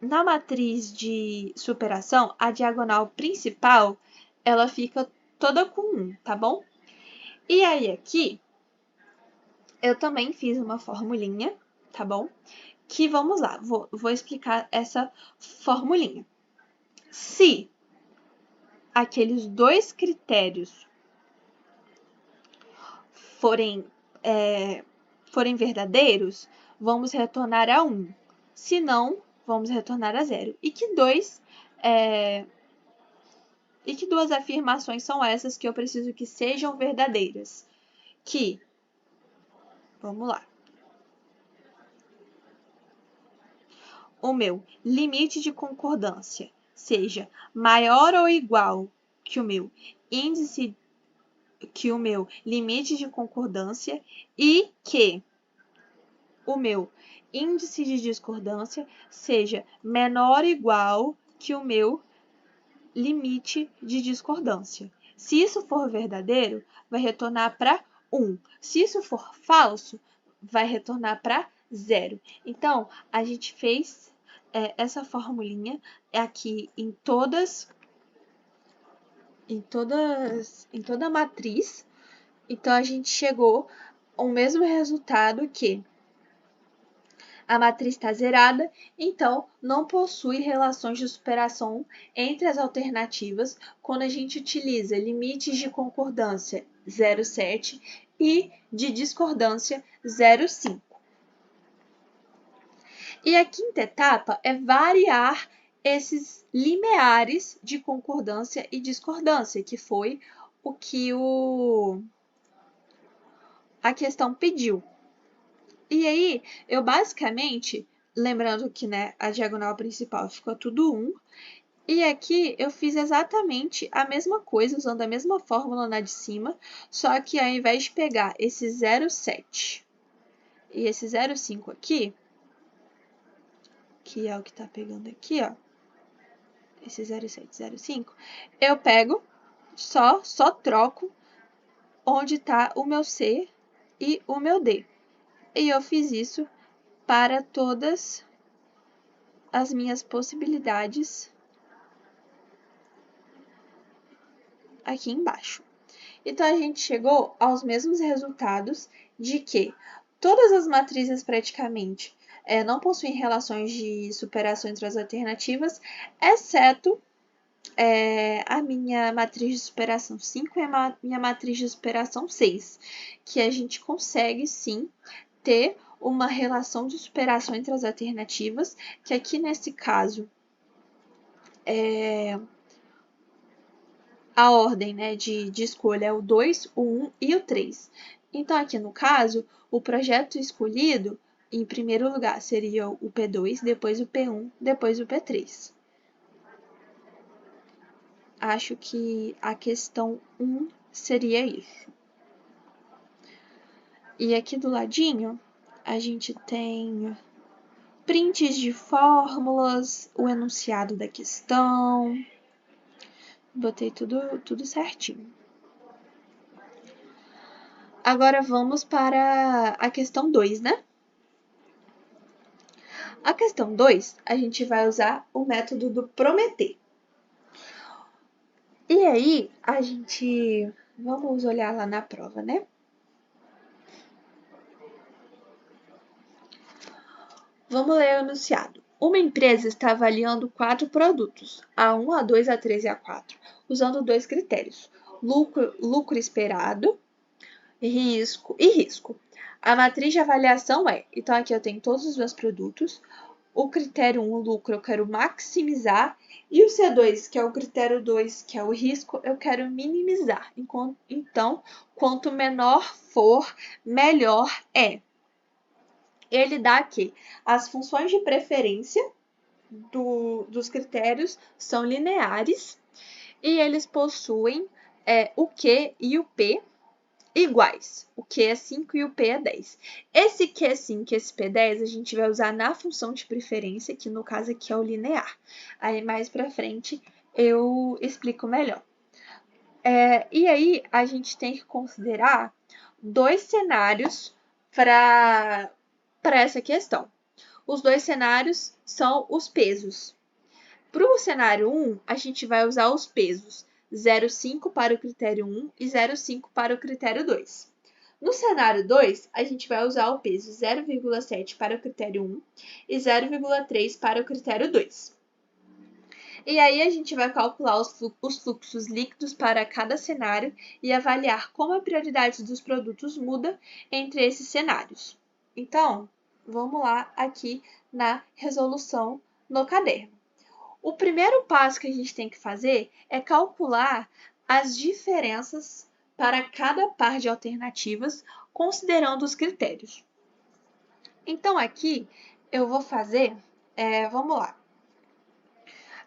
na matriz de superação, a diagonal principal, ela fica toda com 1, tá bom? E aí aqui, eu também fiz uma formulinha, tá bom? Que vamos lá, vou explicar essa formulinha. Se aqueles dois critérios forem verdadeiros, vamos retornar a 1. Se não, vamos retornar a 0. E que duas afirmações são essas que eu preciso que sejam verdadeiras? Vamos lá. O meu limite de concordância seja maior ou igual que o meu índice, que o meu limite de concordância e que o meu índice de discordância seja menor ou igual que o meu limite de discordância. Se isso for verdadeiro, vai retornar para 1. Se isso for falso, vai retornar para 0. Então, a gente fez essa formulinha aqui em toda a matriz. Então, a gente chegou ao mesmo resultado que a matriz está zerada, então não possui relações de superação entre as alternativas quando a gente utiliza limites de concordância 0,7 e de discordância 0,5. E a quinta etapa é variar esses limiares de concordância e discordância, que foi o que a questão pediu. E aí, eu basicamente, lembrando que a diagonal principal ficou tudo 1, e aqui eu fiz exatamente a mesma coisa, usando a mesma fórmula na de cima, só que ao invés de pegar esse 0,7 e esse 0,5 aqui, que é o que está pegando aqui, ó, esse 0,7, 0,5, eu pego, só troco onde está o meu C e o meu D. E eu fiz isso para todas as minhas possibilidades aqui embaixo. Então, a gente chegou aos mesmos resultados de que todas as matrizes praticamente não possuem relações de superação entre as alternativas, exceto a minha matriz de superação 5 e a minha matriz de superação 6, que a gente consegue sim ter uma relação de superação entre as alternativas, que aqui nesse caso a ordem de escolha é o 2, o 1 e o 3. Então, aqui no caso, o projeto escolhido, em primeiro lugar, seria o P2, depois o P1, depois o P3. Acho que a questão 1 seria isso. E aqui do ladinho, a gente tem prints de fórmulas, o enunciado da questão. Botei tudo certinho. Agora vamos para a questão 2, né? A questão 2, a gente vai usar o método do prometer. E aí, vamos olhar lá na prova, né? Vamos ler o enunciado. Uma empresa está avaliando 4 produtos, A1, A2, A3 e A4, usando 2 critérios: lucro esperado e risco. A matriz de avaliação então aqui eu tenho todos os meus produtos. O critério 1, o lucro, eu quero maximizar. E o C2, que é o critério 2, que é o risco, eu quero minimizar. Então, quanto menor for, melhor é. Ele dá aqui as funções de preferência dos critérios são lineares e eles possuem o Q e o P iguais. O Q é 5 e o P é 10. Esse Q é 5 e esse P é 10 a gente vai usar na função de preferência, que no caso aqui é o linear. Aí mais para frente eu explico melhor. E aí a gente tem que considerar 2 cenários para essa questão. Os 2 cenários são os pesos. Para o cenário 1, a gente vai usar os pesos 0,5 para o critério 1 e 0,5 para o critério 2. No cenário 2, a gente vai usar o peso 0,7 para o critério 1 e 0,3 para o critério 2. E aí a gente vai calcular os fluxos líquidos para cada cenário e avaliar como a prioridade dos produtos muda entre esses cenários. Então, vamos lá aqui na resolução no caderno. O primeiro passo que a gente tem que fazer é calcular as diferenças para cada par de alternativas, considerando os critérios. Então, aqui eu vou fazer, vamos lá.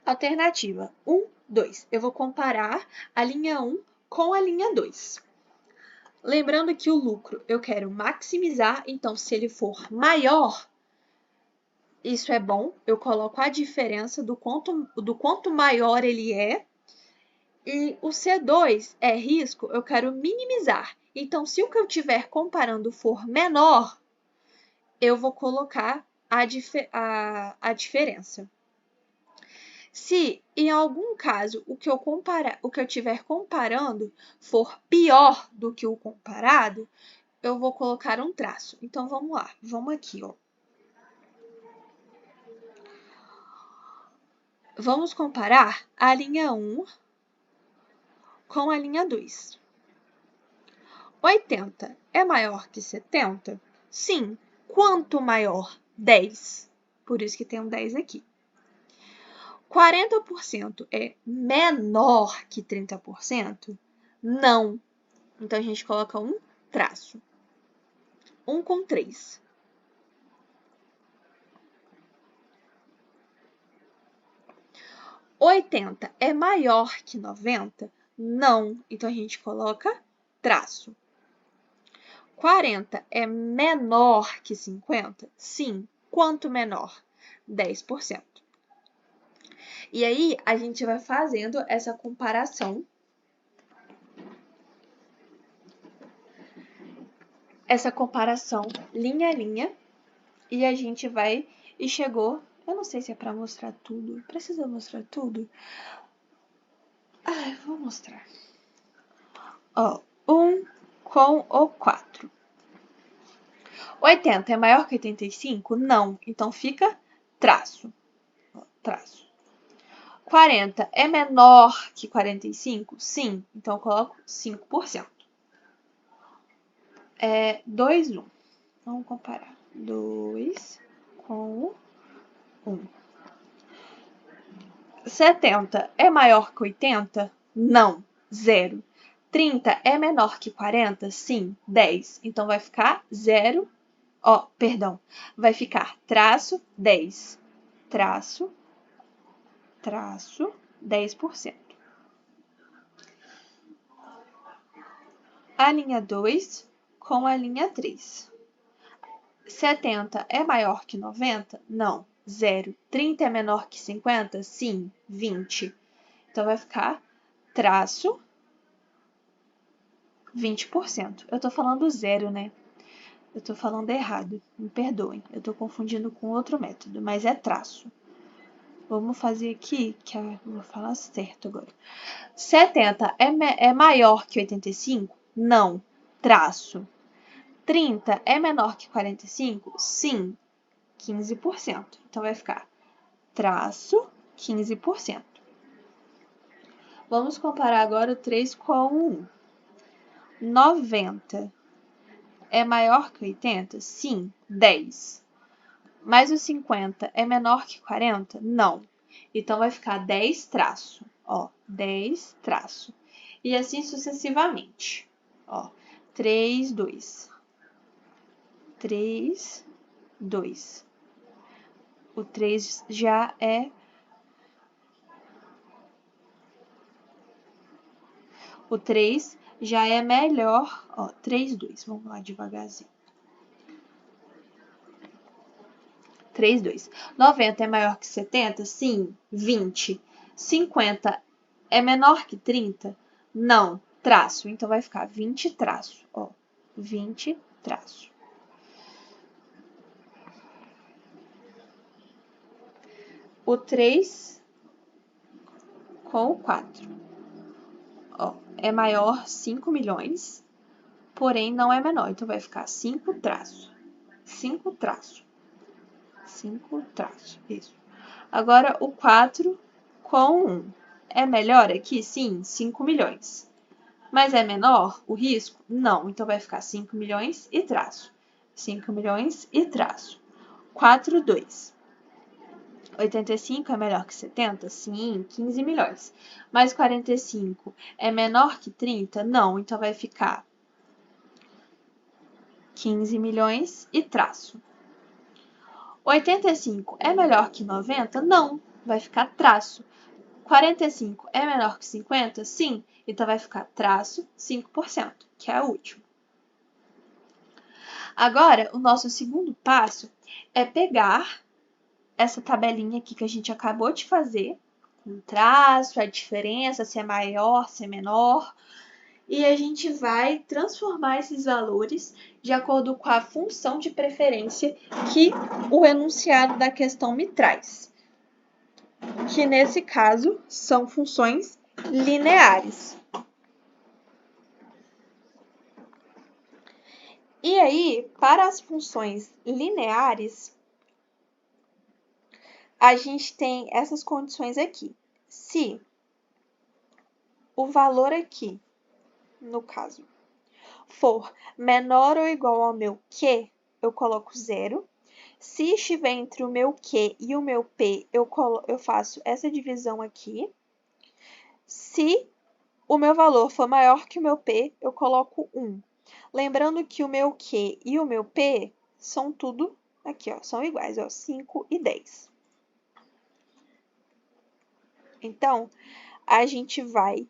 Alternativa 1, 2. Eu vou comparar a linha 1 com a linha 2. Lembrando que o lucro eu quero maximizar, então se ele for maior, isso é bom, eu coloco a diferença do quanto maior ele é. E o C2 é risco, eu quero minimizar. Então, se o que eu estiver comparando for menor, eu vou colocar a diferença. Se, em algum caso, o que eu estiver comparando for pior do que o comparado, eu vou colocar um traço. Então, vamos lá. Vamos aqui, ó. Vamos comparar a linha 1 com a linha 2. 80 é maior que 70? Sim. Quanto maior? 10. Por isso que tem um 10 aqui. 40% é menor que 30%? Não. Então, a gente coloca um traço. 1 com 3. 80 é maior que 90? Não. Então, a gente coloca traço. 40 é menor que 50? Sim. Quanto menor? 10%. E aí, a gente vai fazendo essa comparação. Essa comparação linha a linha. E a gente vai e chegou. Eu não sei se é para mostrar tudo. Precisa mostrar tudo? Vou mostrar. Ó, 1 com o 4. 80 é maior que 85? Não. Então, fica traço. Ó, traço. 40 é menor que 45? Sim. Então, eu coloco 5%. 2, 1. Vamos comparar. 2 com 1. 70 é maior que 80? Não. 0. 30 é menor que 40? Sim. 10. Então, vai ficar 0. Vai ficar traço 10. Traço 10%. A linha 2 com a linha 3. 70 é maior que 90? Não. 0. 30 é menor que 50? Sim. 20. Então, vai ficar traço 20%. Eu tô falando 0, né? Eu tô falando errado. Me perdoem. Eu tô confundindo com outro método, mas é traço. Vamos fazer aqui, que eu vou falar certo agora. 70 é maior que 85? Não. Traço. 30 é menor que 45? Sim. 15%. Então, vai ficar traço 15%. Vamos comparar agora o 3 com o 1. 90 é maior que 80? Sim. 10. Mas o 50 é menor que 40? Não. Então, vai ficar 10 traço. Ó, 10 traço. E assim sucessivamente. Ó, 3, 2. 3, 2. O 3 já é... O 3 já é melhor. Ó, 3, 2. Vamos lá devagarzinho. 3, 2. 90 é maior que 70? Sim. 20. 50 é menor que 30? Não. Traço. Então, vai ficar 20 traço. Ó, 20 traço. O 3 com o 4. Ó, é maior 5 milhões, porém não é menor. Então, vai ficar 5 traço. 5 traço. 5 traço. Isso. Agora, o 4 com 1. É melhor aqui? Sim, 5 milhões. Mas é menor o risco? Não. Então, vai ficar 5 milhões e traço. 5 milhões e traço. 4, 2. 85 é melhor que 70? Sim, 15 milhões. Mas 45 é menor que 30? Não. Então, vai ficar 15 milhões e traço. 85 é melhor que 90? Não. vai ficar traço. 45 é menor que 50? Sim. Então, vai ficar traço 5%, que é a última. Agora, o nosso segundo passo é pegar essa tabelinha aqui que a gente acabou de fazer, com traço, a diferença, se é maior, se é menor, e a gente vai transformar esses valores de acordo com a função de preferência que o enunciado da questão me traz, que nesse caso são funções lineares. E aí, para as funções lineares, a gente tem essas condições aqui. Se o valor aqui, no caso, for menor ou igual ao meu Q, eu coloco 0. Se estiver entre o meu Q e o meu P, eu faço essa divisão aqui. Se o meu valor for maior que o meu P, eu coloco 1. Lembrando que o meu Q e o meu P são tudo aqui, ó, são iguais, ó, 5 e 10. Então, a gente vai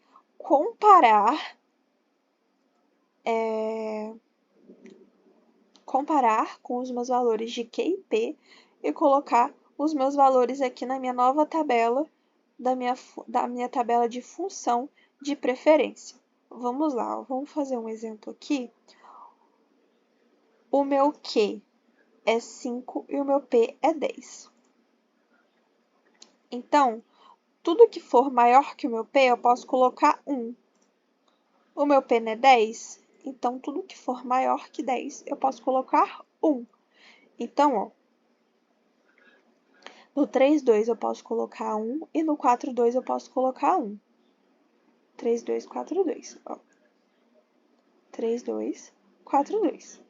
comparar com os meus valores de Q e P e colocar os meus valores aqui na minha nova tabela, da minha tabela de função de preferência. Vamos lá, vamos fazer um exemplo aqui. O meu Q é 5 e o meu P é 10. Então, tudo que for maior que o meu P, eu posso colocar 1. O meu P não é 10, então tudo que for maior que 10, eu posso colocar 1. Então, ó, no 3,2 eu posso colocar 1 e no 4,2 eu posso colocar 1. 3,2, 4,2, ó. 3,2, 4,2.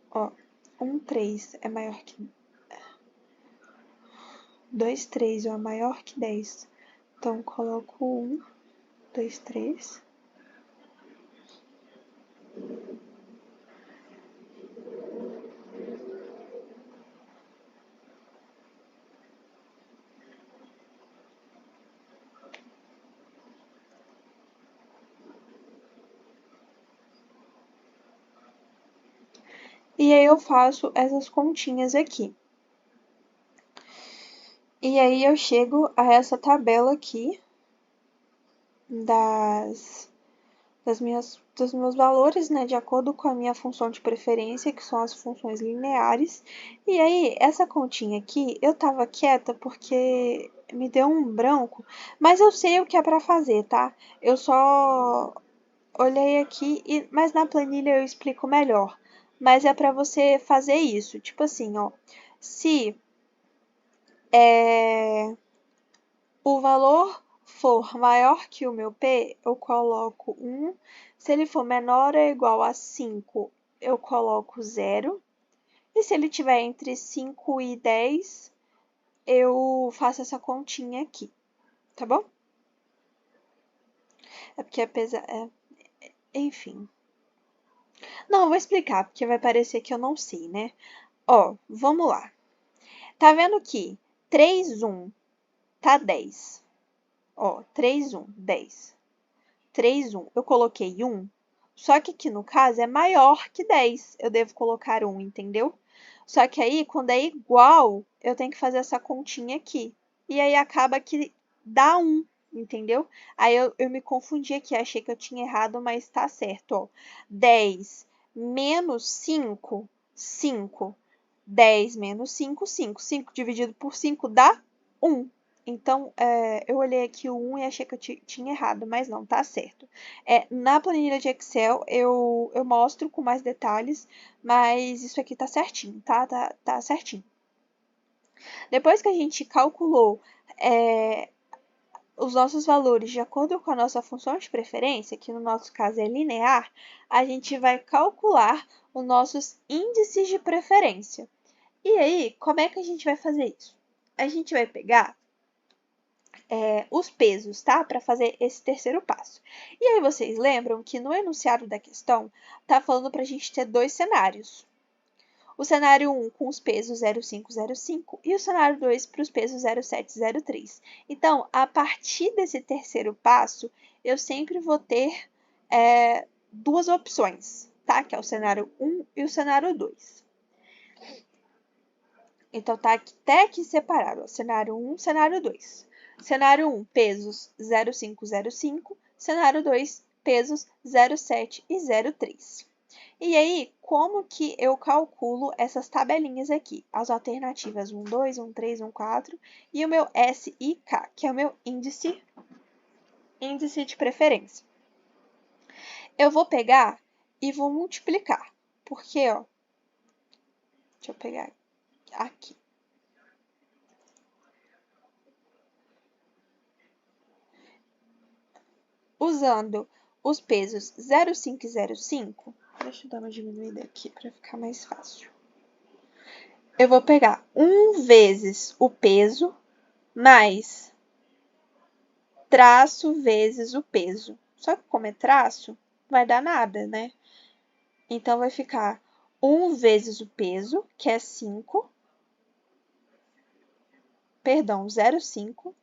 Ó, 1,3 é maior que 2,3 é maior que 10. Então, coloco 1, 2, 3. E aí eu faço essas continhas aqui. E aí eu chego a essa tabela aqui dos meus valores, né, de acordo com a minha função de preferência, que são as funções lineares. E aí, essa continha aqui, eu tava quieta porque me deu um branco, mas eu sei o que é para fazer, tá? Eu só olhei aqui, mas na planilha eu explico melhor. Mas é para você fazer isso, tipo assim, ó, se o valor for maior que o meu P, eu coloco 1. Se ele for menor ou igual a 5, eu coloco 0. E se ele tiver entre 5 e 10, eu faço essa continha aqui, tá bom? É porque apesar... enfim. Não, eu vou explicar, porque vai parecer que eu não sei, né? Ó, vamos lá. Tá vendo que 3, 1 tá 10. Ó, 3, 1, 10. 3, 1. Eu coloquei 1, só que aqui no caso é maior que 10. Eu devo colocar 1, entendeu? Só que aí, quando é igual, eu tenho que fazer essa continha aqui. E aí acaba que dá 1, entendeu? Aí eu me confundi aqui, achei que eu tinha errado, mas tá certo, ó. 10 menos 5, 5. 10 menos 5, 5. 5 dividido por 5 dá 1. Então, eu olhei aqui o 1 e achei que eu tinha errado, mas não, tá certo. Na planilha de Excel, eu mostro com mais detalhes, mas isso aqui tá certinho, tá? Tá certinho. Depois que a gente calculou os nossos valores de acordo com a nossa função de preferência, que no nosso caso é linear, a gente vai calcular os nossos índices de preferência. E aí, como é que a gente vai fazer isso? A gente vai pegar os pesos, tá? Para fazer esse terceiro passo. E aí vocês lembram que no enunciado da questão tá falando para a gente ter dois cenários. O cenário 1 com os pesos 0,5, 0,5 e o cenário 2 para os pesos 0,7, 0,3. Então, a partir desse terceiro passo, eu sempre vou ter duas opções, tá? Que é o cenário 1 e o cenário 2. Então, tá até aqui separado, ó, cenário 1, cenário 2. Cenário 1, pesos 0,5, 0,5. Cenário 2, pesos 0,7 e 0,3. E aí, como que eu calculo essas tabelinhas aqui? As alternativas 1, 2, 1, 3, 1, 4 e o meu SIK, que é o meu índice de preferência. Eu vou pegar e vou multiplicar, porque, ó, deixa eu pegar aqui. Usando os pesos 0,5 e 0,5, deixa eu dar uma diminuída aqui para ficar mais fácil. Eu vou pegar 1 vezes o peso mais traço vezes o peso. Só que como é traço, vai dar nada, né? Então, vai ficar 1 vezes o peso, que é 5, perdão, 0,5,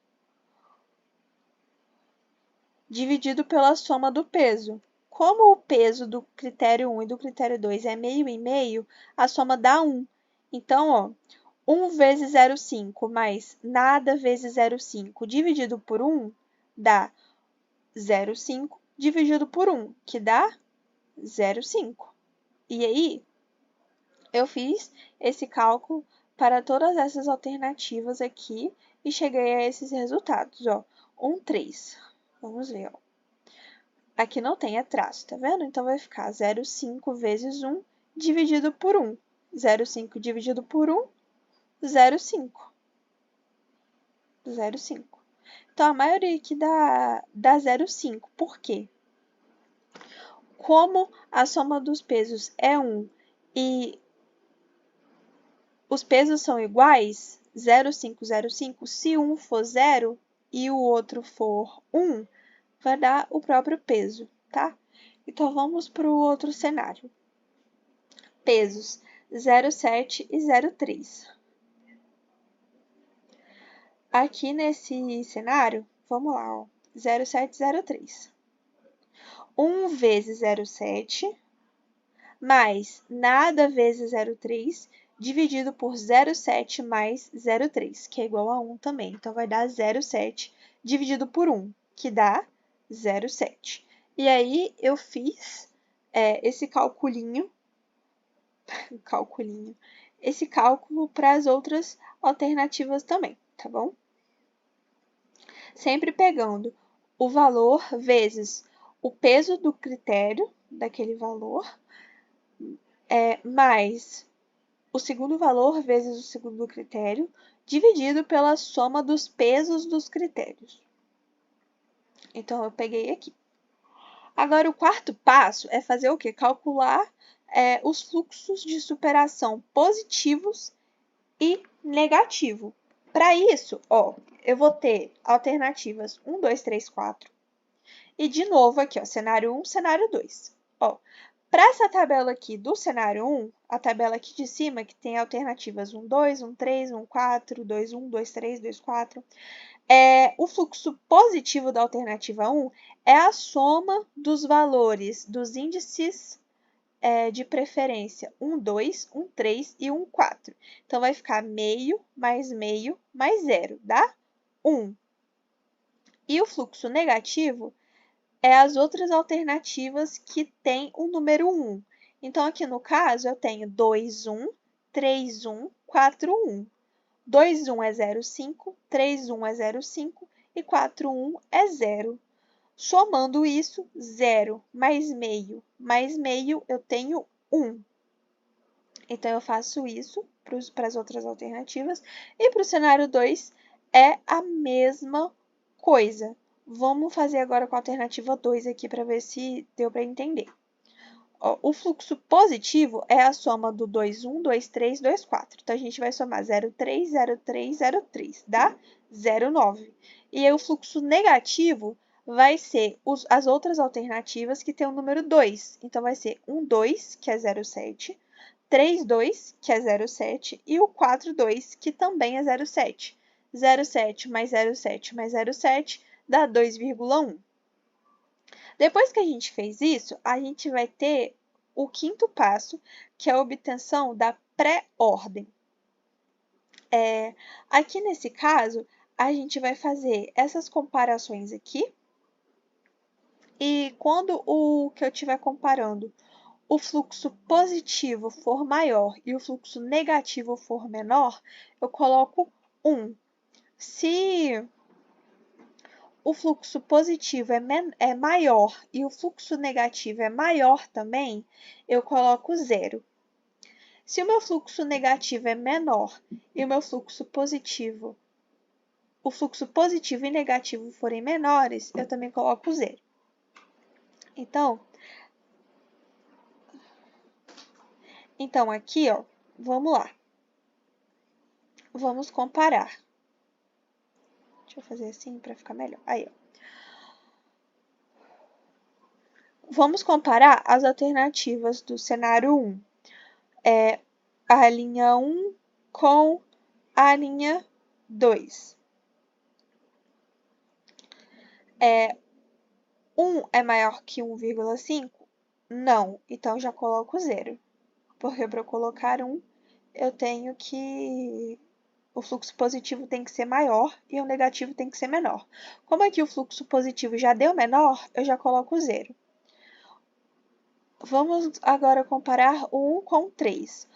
dividido pela soma do peso. Como o peso do critério 1 e do critério 2 é meio e meio, a soma dá 1. Então, ó, 1 vezes 0,5 mais nada vezes 0,5 dividido por 1 dá 0,5 dividido por 1, que dá 0,5. E aí, eu fiz esse cálculo para todas essas alternativas aqui e cheguei a esses resultados, ó. 1, 3. Vamos ver, ó. Aqui não tem traço, tá vendo? Então, vai ficar 0,5 vezes 1 dividido por 1. 0,5 dividido por 1, 0,5. 0,5. Então, a maioria aqui dá 0,5. Por quê? Como a soma dos pesos é 1 e os pesos são iguais, 0,5, 0,5, se um for 0 e o outro for 1, vai dar o próprio peso, tá? Então, vamos para o outro cenário. Pesos 0,7 e 0,3. Aqui nesse cenário, vamos lá, ó, 0,7, 0,3. 1 vezes 0,7 mais nada vezes 0,3 dividido por 0,7 mais 0,3, que é igual a 1 também. Então, vai dar 0,7 dividido por 1, que dá 0,7. E aí, eu fiz esse esse cálculo para as outras alternativas também, tá bom? Sempre pegando o valor vezes o peso do critério, daquele valor, mais o segundo valor vezes o segundo critério, dividido pela soma dos pesos dos critérios. Então, eu peguei aqui. Agora, o quarto passo é fazer o quê? Calcular os fluxos de superação positivos e negativo. Para isso, ó, eu vou ter alternativas 1, 2, 3, 4. E, de novo, aqui, ó, cenário 1, cenário 2. Ó, para essa tabela aqui do cenário 1, a tabela aqui de cima, que tem alternativas 1, 2, 1, 3, 1, 4, 2, 1, 2, 3, 2, 4, o fluxo positivo da alternativa 1 é a soma dos valores dos índices de preferência 1, 2, 1, 3 e 1, 4. Então, vai ficar meio mais 0, dá 1. E o fluxo negativo é as outras alternativas que têm o número 1. Então, aqui no caso, eu tenho 2, 1, 3, 1, 4, 1. 2, 1 é 0,5, 3, 1 é 0,5 e 4, 1 é 0. Somando isso, 0 mais meio, eu tenho 1. Então, eu faço isso para as outras alternativas. E para o cenário 2, é a mesma coisa. Vamos fazer agora com a alternativa 2 aqui para ver se deu para entender. Ó, o fluxo positivo é a soma do 2, 1, 2, 3, 2, 4. Então, a gente vai somar 0,3, 0,3, 0,3, dá 0,9. E aí o fluxo negativo vai ser as outras alternativas que tem o número 2. Então, vai ser 1,2, que é 0,7, 3,2, que é 0,7, e o 4,2, que também é 0,7. 0,7 mais 0,7 mais 0,7 dá 2,1. Depois que a gente fez isso, a gente vai ter o quinto passo, que é a obtenção da pré-ordem. Aqui nesse caso, a gente vai fazer essas comparações aqui. E quando o que eu estiver comparando, o fluxo positivo for maior e o fluxo negativo for menor, eu coloco 1. Se o fluxo positivo é maior e o fluxo negativo é maior também, eu coloco 0. Se o meu fluxo negativo é menor e o fluxo positivo e negativo forem menores, eu também coloco 0. Então aqui, ó, vamos lá. Vamos comparar. Deixa eu fazer assim para ficar melhor. Aí, ó. Vamos comparar as alternativas do cenário 1. A linha 1 com a linha 2. 1 é maior que 1,5? Não, então já coloco 0. Porque para eu colocar 1, eu tenho que... O fluxo positivo tem que ser maior e o negativo tem que ser menor. Como aqui o fluxo positivo já deu menor, eu já coloco 0. Vamos agora comparar o 1 com o 3.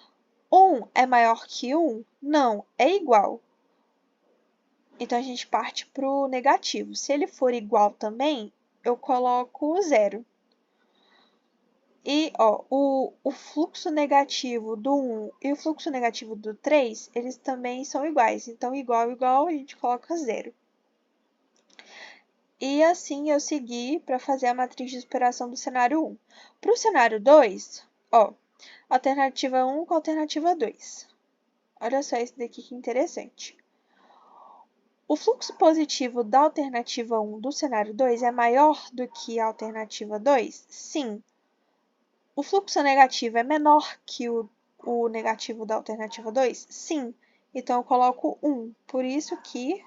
1 é maior que 1? Não, é igual. Então, a gente parte para o negativo. Se ele for igual também, eu coloco 0. E ó, o fluxo negativo do 1 e o fluxo negativo do 3, eles também são iguais. Então, igual, igual, a gente coloca 0. E assim eu segui para fazer a matriz de superação do cenário 1. Para o cenário 2, ó, alternativa 1 com alternativa 2. Olha só esse daqui que interessante. O fluxo positivo da alternativa 1 do cenário 2 é maior do que a alternativa 2? Sim. O fluxo negativo é menor que o negativo da alternativa 2? Sim. Então, eu coloco 1. Por isso que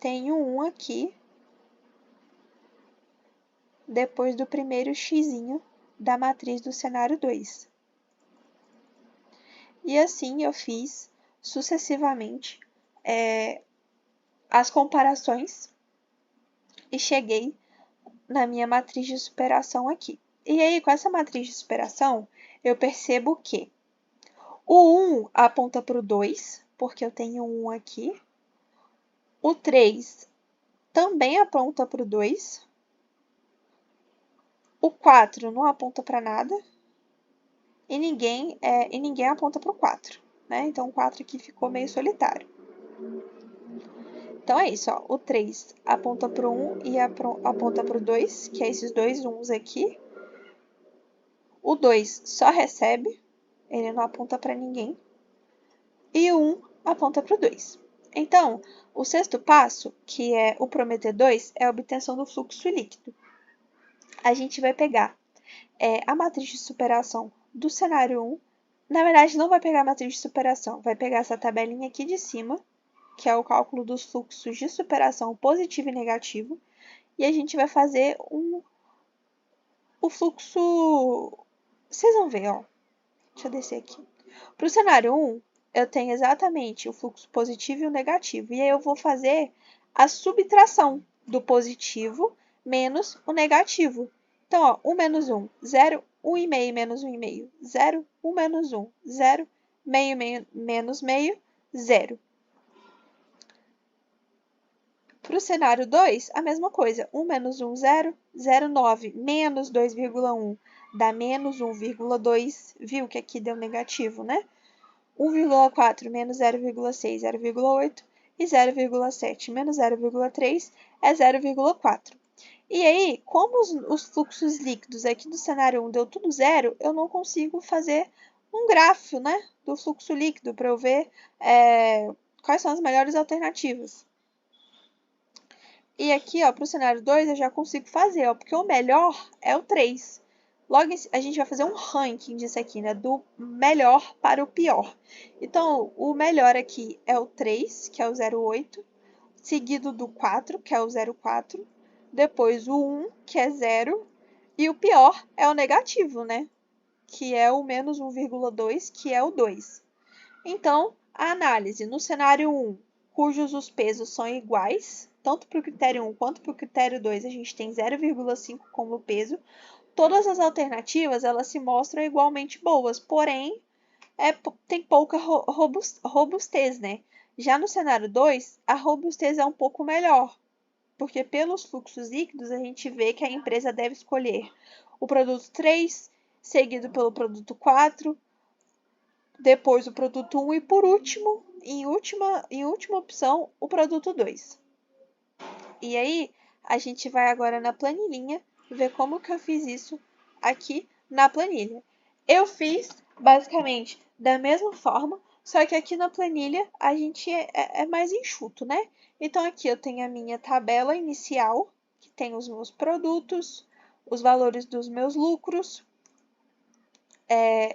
tenho 1 aqui, depois do primeiro xizinho da matriz do cenário 2. E assim eu fiz sucessivamente as comparações e cheguei na minha matriz de superação aqui. E aí, com essa matriz de superação, eu percebo que o 1 aponta para o 2, porque eu tenho 1 aqui. O 3 também aponta para o 2. O 4 não aponta para nada. E ninguém aponta para o 4. Né? Então, o 4 aqui ficou meio solitário. Então, é isso. Ó. O 3 aponta para o 1 e aponta para o 2, que é esses dois 1s aqui. O 2 só recebe, ele não aponta para ninguém. E o 1 aponta para o 2. Então, o sexto passo, que é o Prometer 2, é a obtenção do fluxo líquido. A gente vai pegar a matriz de superação do cenário 1. Na verdade, não vai pegar a matriz de superação, vai pegar essa tabelinha aqui de cima, que é o cálculo dos fluxos de superação positivo e negativo. E a gente vai fazer o fluxo... Vocês vão ver, ó. Deixa eu descer aqui. Para o cenário 1, eu tenho exatamente o fluxo positivo e o negativo. E aí eu vou fazer a subtração do positivo menos o negativo. Então, ó, 1 menos 1, 0, 1,5 menos 1,5, 0, 1 menos 1, 0, meio menos meio, 0. Para o cenário 2, a mesma coisa. 1 menos 1, 0, 0,9 menos 2,1 dá menos 1,2. Viu que aqui deu negativo, né? 1,4 menos 0,6, 0,8. E 0,7 menos 0,3 é 0,4. E aí, como os fluxos líquidos aqui do cenário 1 deu tudo 0, eu não consigo fazer um gráfico, né, do fluxo líquido para eu ver quais são as melhores alternativas. E aqui, ó, para o cenário 2, eu já consigo fazer, ó, porque o melhor é o 3. Logo, a gente vai fazer um ranking disso aqui, né? Do melhor para o pior. Então, o melhor aqui é o 3, que é o 0,8. Seguido do 4, que é o 0,4. Depois o 1, que é 0. E o pior é o negativo, né? Que é o menos 1,2, que é o 2. Então, a análise no cenário 1, cujos os pesos são iguais, tanto para o critério 1 quanto para o critério 2, a gente tem 0,5 como peso. Todas as alternativas, elas se mostram igualmente boas, porém, tem pouca robustez, né? Já no cenário 2, a robustez é um pouco melhor, porque pelos fluxos líquidos, a gente vê que a empresa deve escolher o produto 3, seguido pelo produto 4, depois o produto 1 e, por último, em última opção, o produto 2. E aí, a gente vai agora na planilhinha ver como que eu fiz isso aqui na planilha. Eu fiz basicamente da mesma forma, só que aqui na planilha a gente é mais enxuto, né? Então aqui eu tenho a minha tabela inicial, que tem os meus produtos, os valores dos meus lucros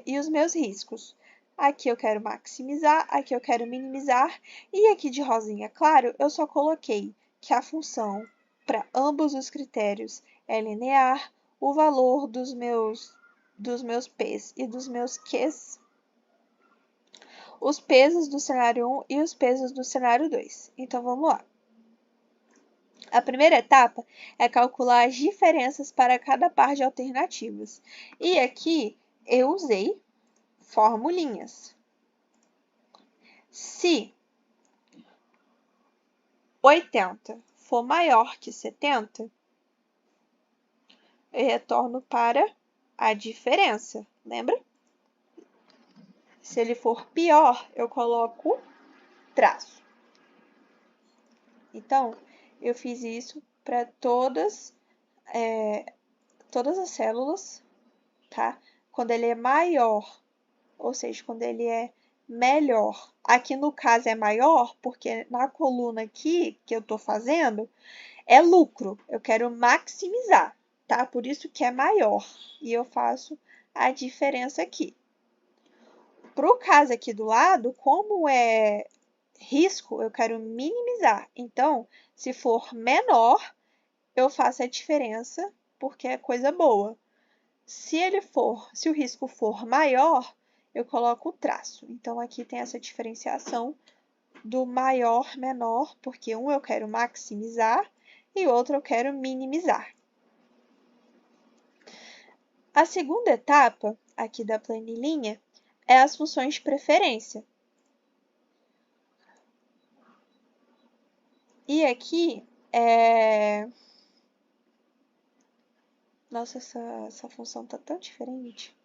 e os meus riscos. Aqui eu quero maximizar, aqui eu quero minimizar, e aqui de rosinha claro eu só coloquei que a função para ambos os critérios é linear, o valor dos meus P's e dos meus Q's, os pesos do cenário 1 e os pesos do cenário 2. Então, vamos lá. A primeira etapa é calcular as diferenças para cada par de alternativas. E aqui eu usei formulinhas. Se 80 for maior que 70, eu retorno para a diferença, lembra? Se ele for pior, eu coloco traço. Então, eu fiz isso para todas as células, tá? Quando ele é maior, ou seja, quando ele é melhor. Aqui no caso é maior, porque na coluna aqui que eu estou fazendo é lucro. Eu quero maximizar, tá? Por isso que é maior. E eu faço a diferença aqui. Para o caso aqui do lado, como é risco, eu quero minimizar. Então, se for menor, eu faço a diferença porque é coisa boa. Se o risco for maior, eu coloco o traço. Então, aqui tem essa diferenciação do maior, menor, porque um eu quero maximizar e outro eu quero minimizar. A segunda etapa aqui da planilhinha é as funções de preferência. E aqui Nossa, essa função tá tão diferente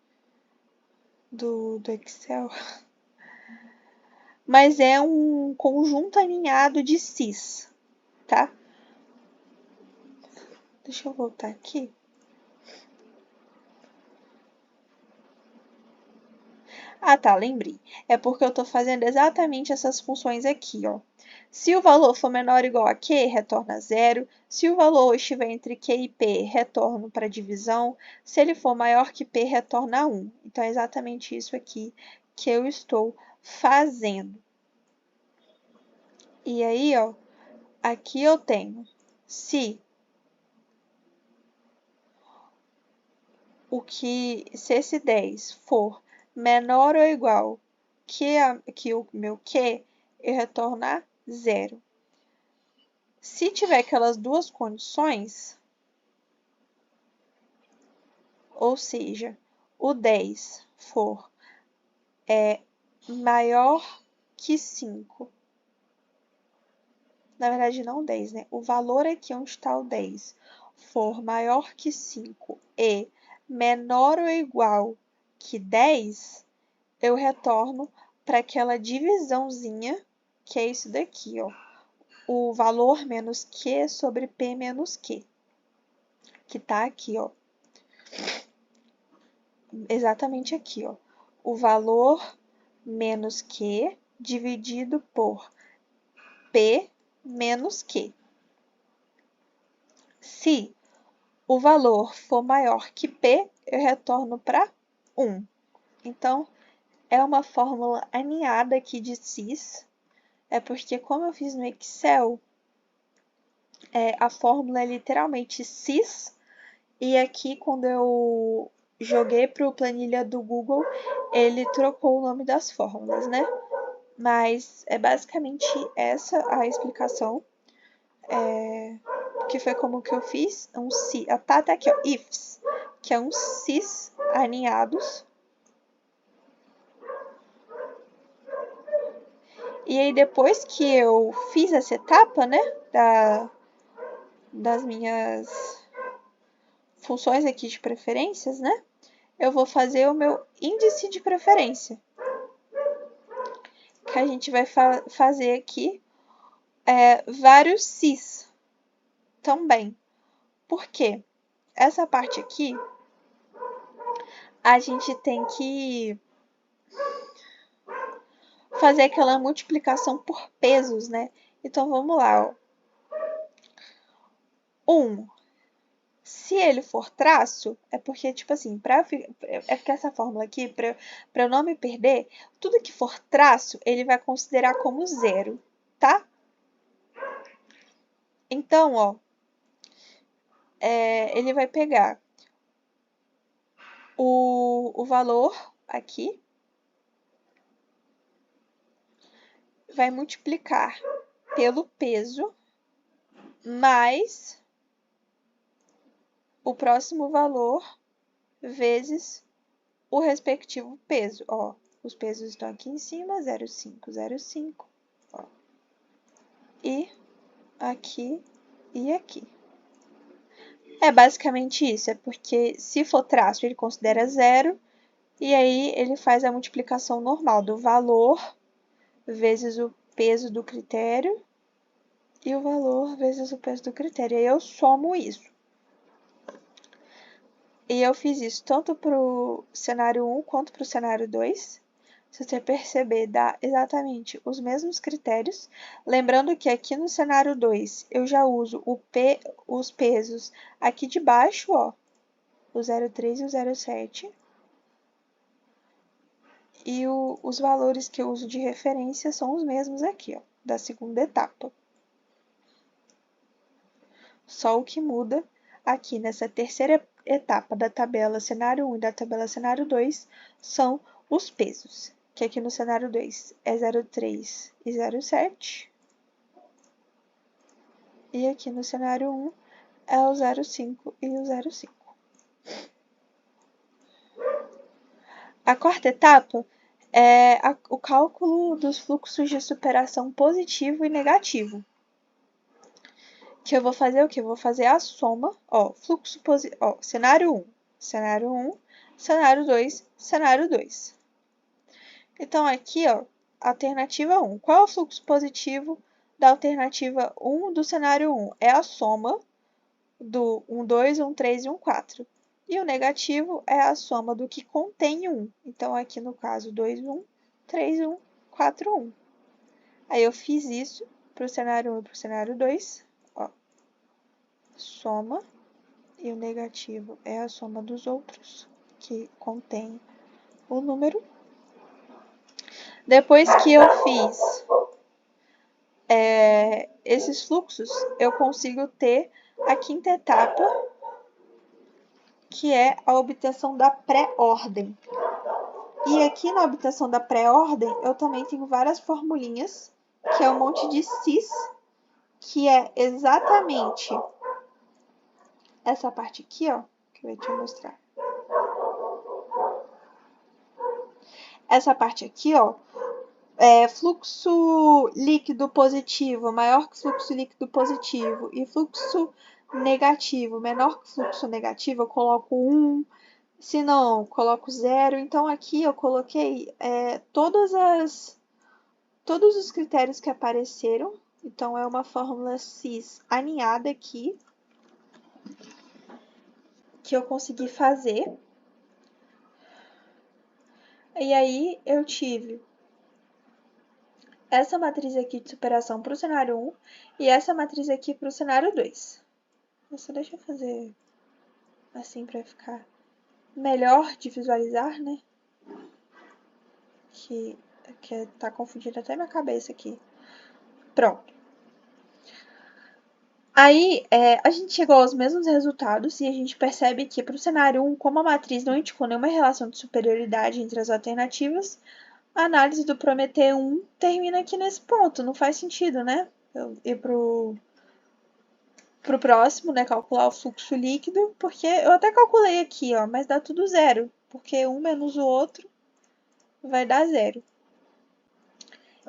do Excel. Mas é um conjunto alinhado de cis, tá? Deixa eu voltar aqui. Ah, tá, lembrei. É porque eu estou fazendo exatamente essas funções aqui, ó. Se o valor for menor ou igual a Q, retorna 0. Se o valor estiver entre Q e P, retorno para divisão. Se ele for maior que P, retorna 1. Então, é exatamente isso aqui que eu estou fazendo. E aí, ó, aqui eu tenho se esse 10 for menor ou igual que o meu Q, eu retornar 0. Se tiver aquelas duas condições, ou seja, o 10 for maior que 5, na verdade não 10, né? O valor aqui onde está o 10 for maior que 5 e menor ou igual que 10, eu retorno para aquela divisãozinha, que é isso daqui, ó. O valor menos Q sobre P menos Q, que tá aqui, ó. Exatamente aqui, ó. O valor menos Q dividido por P menos Q. Se o valor for maior que P, eu retorno para 1. Então, é uma fórmula aninhada aqui de cis. É porque, como eu fiz no Excel, a fórmula é literalmente cis. E aqui, quando eu joguei para o planilha do Google, ele trocou o nome das fórmulas, né? Mas é basicamente essa a explicação. Que foi como que eu fiz. Tá aqui, ó, ifs, que é um cis aninhados. E aí, depois que eu fiz essa etapa, né, das minhas funções aqui de preferências, né, eu vou fazer o meu índice de preferência. Que a gente vai fazer aqui vários cis também. Por quê? Essa parte aqui, a gente tem que fazer aquela multiplicação por pesos, né? Então, vamos lá, ó. 1. Se ele for traço, é porque, tipo assim, é porque essa fórmula aqui, para eu não me perder, tudo que for traço, ele vai considerar como zero, tá? Então, ó, ele vai pegar o valor aqui, vai multiplicar pelo peso, mais o próximo valor vezes o respectivo peso. Ó, os pesos estão aqui em cima, 0,5, 0,5. Ó. E aqui e aqui. É basicamente isso, é porque se for traço, ele considera zero, e aí ele faz a multiplicação normal do valor vezes o peso do critério e o valor vezes o peso do critério. E aí eu somo isso. E eu fiz isso tanto para o cenário 1 quanto para o cenário 2. Se você perceber, dá exatamente os mesmos critérios. Lembrando que aqui no cenário 2, eu já uso os pesos aqui de baixo, ó, o 0,3 e o 0,7. E os valores que eu uso de referência são os mesmos aqui, ó, da segunda etapa. Só o que muda aqui nessa terceira etapa da tabela cenário 1 e da tabela cenário 2 são os pesos, que aqui no cenário 2 é 0,3 e 0,7. E aqui no cenário 1 é o 0,5 e o 0,5. A quarta etapa é o cálculo dos fluxos de superação positivo e negativo. Que eu vou fazer o quê? Eu vou fazer a soma, ó, cenário 1, cenário 1, cenário 2, cenário 2. Então, aqui, ó, alternativa 1. Qual é o fluxo positivo da alternativa 1 do cenário 1? É a soma do 1, 2, 1, 3 e 1, 4. E o negativo é a soma do que contém 1. Então, aqui no caso, 2, 1, 3, 1, 4, 1. Aí eu fiz isso para o cenário 1 e para o cenário 2. Ó, soma, e o negativo é a soma dos outros, que contém o número. Depois que eu fiz esses fluxos, eu consigo ter a quinta etapa, que é a obtenção da pré-ordem. E aqui na obtenção da pré-ordem, eu também tenho várias formulinhas, que é um monte de cis, que é exatamente essa parte aqui, ó, que eu vou te mostrar. Essa parte aqui, ó, fluxo líquido positivo maior que fluxo líquido positivo e fluxo negativo menor que fluxo negativo, eu coloco 1, se não, coloco 0. Então, aqui eu coloquei todos os critérios que apareceram. Então, é uma fórmula cis aninhada aqui, que eu consegui fazer. E aí, eu tive essa matriz aqui de superação para o cenário 1 e essa matriz aqui para o cenário 2. Você deixa eu fazer assim para ficar melhor de visualizar, né? Que tá confundindo até minha cabeça aqui. Pronto. Aí, a gente chegou aos mesmos resultados e a gente percebe que para o cenário 1, como a matriz não indicou nenhuma relação de superioridade entre as alternativas, a análise do Prometeu 1 termina aqui nesse ponto. Não faz sentido, né? Eu ir pro próximo, né? Calcular o fluxo líquido, porque eu até calculei aqui, ó, mas dá tudo zero, porque um menos o outro vai dar zero.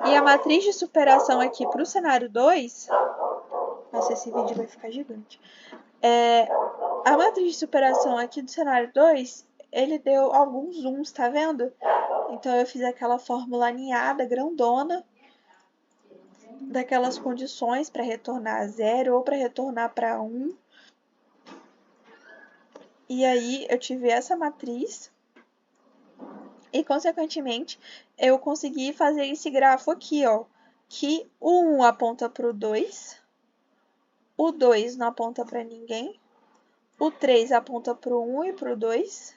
E a matriz de superação aqui para o cenário 2, nossa, esse vídeo vai ficar gigante. A matriz de superação aqui do cenário 2, ele deu alguns zooms, tá vendo? Então eu fiz aquela fórmula aninhada, grandona, daquelas condições para retornar a zero ou para retornar para 1. E aí eu tive essa matriz e, consequentemente, eu consegui fazer esse grafo aqui, ó, que o 1 aponta para o 2, o 2 não aponta para ninguém, o 3 aponta para o 1 e para o 2,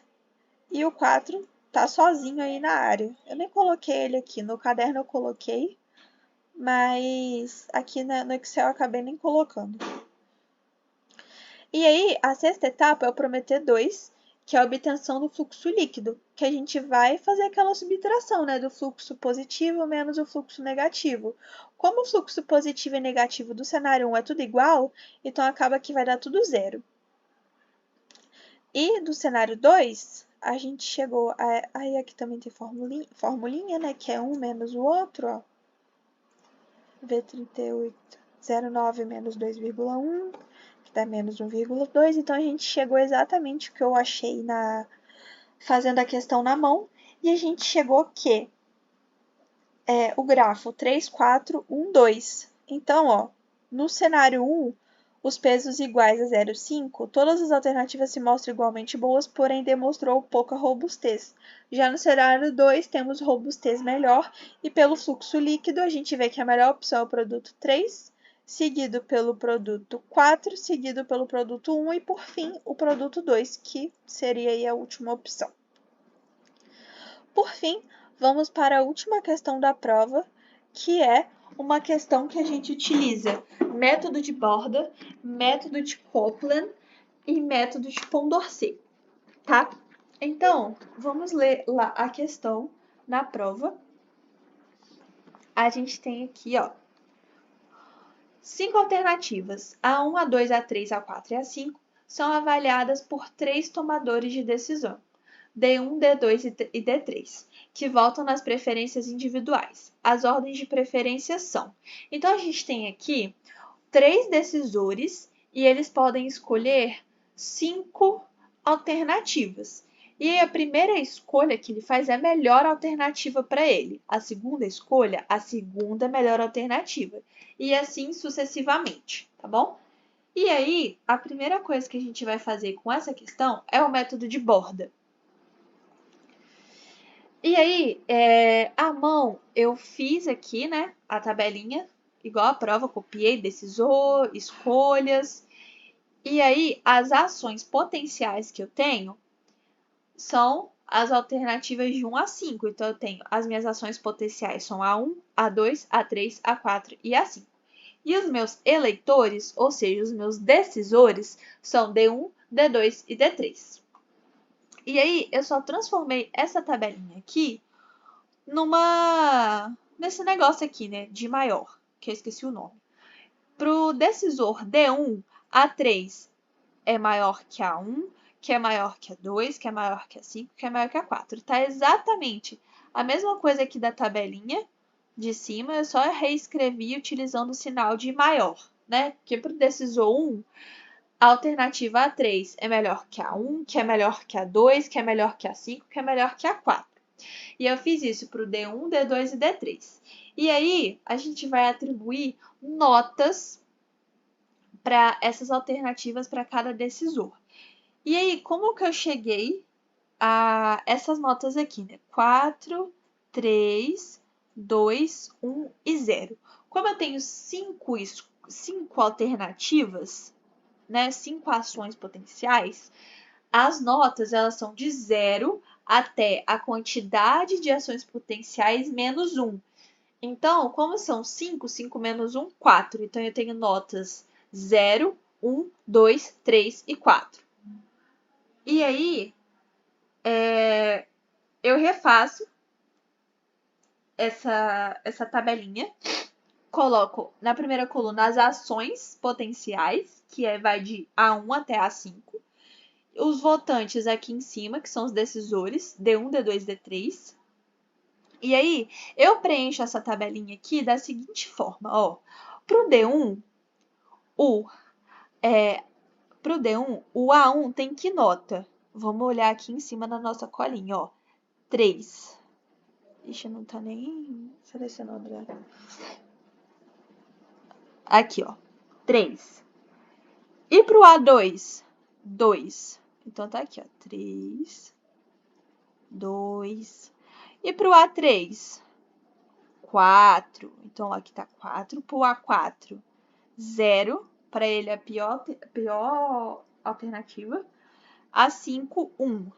e o 4 tá sozinho aí na área. Eu nem coloquei ele aqui, no caderno eu coloquei, mas aqui no Excel eu acabei nem colocando. E aí, a sexta etapa é o Prometeu 2, que é a obtenção do fluxo líquido, que a gente vai fazer aquela subtração, né, do fluxo positivo menos o fluxo negativo. Como o fluxo positivo e negativo do cenário 1 é tudo igual, então acaba que vai dar tudo zero. E do cenário 2, a gente chegou aí aqui também tem formulinha, né, que é um menos o outro, ó. V38,09 menos 2,1, que dá menos 1,2. Então, a gente chegou exatamente o que eu achei fazendo a questão na mão. E a gente chegou que o grafo 3, 4, 1, 2. Então, ó, no cenário 1, os pesos iguais a 0,5, todas as alternativas se mostram igualmente boas, porém demonstrou pouca robustez. Já no cenário 2, temos robustez melhor, e pelo fluxo líquido, a gente vê que a melhor opção é o produto 3, seguido pelo produto 4, seguido pelo produto 1 e, por fim, o produto 2, que seria aí a última opção. Por fim, vamos para a última questão da prova, que é uma questão que a gente utiliza método de Borda, método de Copeland e método de Condorcet, tá? Então, vamos ler lá a questão na prova. A gente tem aqui, ó, 5 alternativas, A1, A2, A3, A4 e A5, são avaliadas por 3 tomadores de decisão, D1, D2 e D3, que votam nas preferências individuais. As ordens de preferência são... Então, a gente tem aqui 3 decisores e eles podem escolher 5 alternativas. E aí, a primeira escolha que ele faz é a melhor alternativa para ele. A segunda escolha, a segunda melhor alternativa. E assim sucessivamente, tá bom? E aí, a primeira coisa que a gente vai fazer com essa questão é o método de Borda. E aí, à mão, eu fiz aqui, né, a tabelinha, igual a prova, copiei decisor, escolhas. E aí, as ações potenciais que eu tenho são as alternativas de 1 a 5. Então, eu tenho as minhas ações potenciais são A1, A2, A3, A4 e A5. E os meus eleitores, ou seja, os meus decisores, são D1, D2 e D3. E aí, eu só transformei essa tabelinha aqui nesse negócio aqui, né, de maior, que eu esqueci o nome. Para o decisor D1, A3 é maior que A1, que é maior que A2, que é maior que A5, que é maior que A4. Tá exatamente a mesma coisa aqui da tabelinha de cima, eu só reescrevi utilizando o sinal de maior, né? Porque para o decisor 1, a alternativa A3 é melhor que A1, que é melhor que A2, que é melhor que A5, que é melhor que A4. E eu fiz isso para o D1, D2 e D3. E aí, a gente vai atribuir notas para essas alternativas para cada decisor. E aí, como que eu cheguei a essas notas aqui, né? 4, 3, 2, 1 e 0. Como eu tenho 5 alternativas, né, 5 ações potenciais, as notas elas são de 0 até a quantidade de ações potenciais menos 1. Então, como são 5, 5 menos 1, 4. Então, eu tenho notas 0, 1, 2, 3 e 4. E aí, eu refaço essa tabelinha, coloco na primeira coluna as ações potenciais, que vai de A1 até A5. Os votantes aqui em cima, que são os decisores, D1, D2, D3. E aí, eu preencho essa tabelinha aqui da seguinte forma, ó. Pro D1, o A1 tem que nota? Vamos olhar aqui em cima na nossa colinha, ó. 3. Ixi, não tá nem selecionando. Aqui, ó. 3. E pro A2? 2. Então, tá aqui, ó. 3, 2. E pro A3? 4. Então, aqui tá 4. Pro A4, 0. Para ele é a pior alternativa. A5, 1.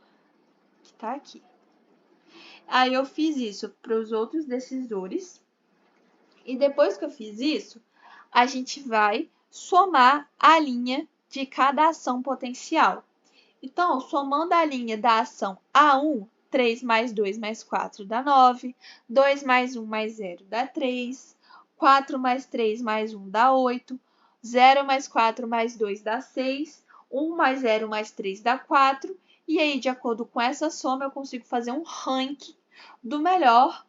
Que tá aqui. Aí, eu fiz isso para os outros decisores. E depois que eu fiz isso, a gente vai somar a linha de cada ação potencial. Então, somando a linha da ação A1, 3 mais 2 mais 4 dá 9, 2 mais 1 mais 0 dá 3, 4 mais 3 mais 1 dá 8, 0 mais 4 mais 2 dá 6, 1 mais 0 mais 3 dá 4, e aí, de acordo com essa soma, eu consigo fazer um ranking da melhor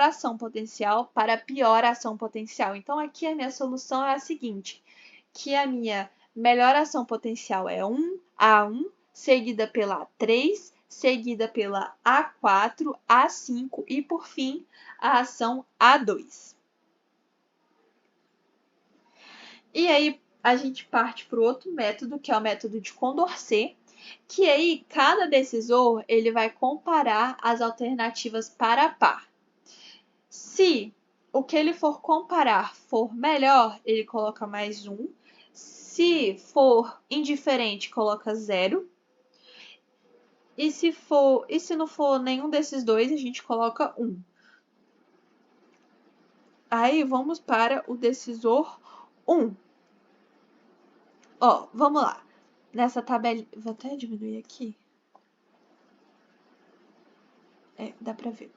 ação potencial para a pior ação potencial. Então, aqui a minha solução é a seguinte, que a minha melhor ação potencial é A1, seguida pela A3, seguida pela A4, A5 e, por fim, a ação A2. E aí, a gente parte para o outro método, que é o método de Condorcet, que aí cada decisor ele vai comparar as alternativas par a par. Se o que ele for comparar for melhor, ele coloca mais 1. Se for indiferente, coloca 0. E se não for nenhum desses dois, a gente coloca 1. Aí vamos para o decisor 1. Ó, vamos lá. Nessa tabela, vou até diminuir aqui. Dá para ver.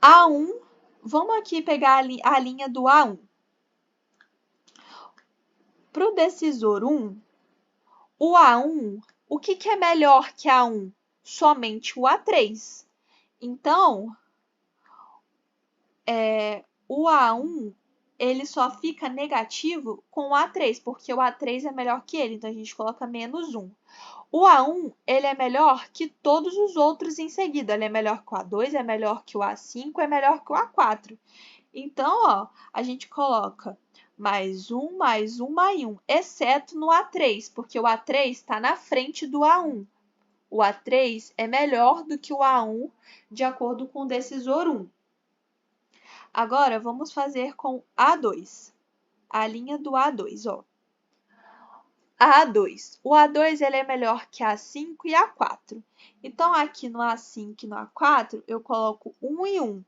A1, vamos aqui pegar a linha do A1. Para o decisor 1, o A1, o que é melhor que A1? Somente o A3. Então, o A1 ele só fica negativo com o A3, porque o A3 é melhor que ele, então a gente coloca menos 1. O A1 ele é melhor que todos os outros em seguida. Ele é melhor que o A2, é melhor que o A5, é melhor que o A4. Então, ó, a gente coloca mais 1, mais 1, mais 1, exceto no A3, porque o A3 está na frente do A1. O A3 é melhor do que o A1, de acordo com o decisor 1. Agora, vamos fazer com A2. A linha do A2, ó. A2. O A2 ele é melhor que A5 e A4. Então, aqui no A5 e no A4, eu coloco 1 e 1.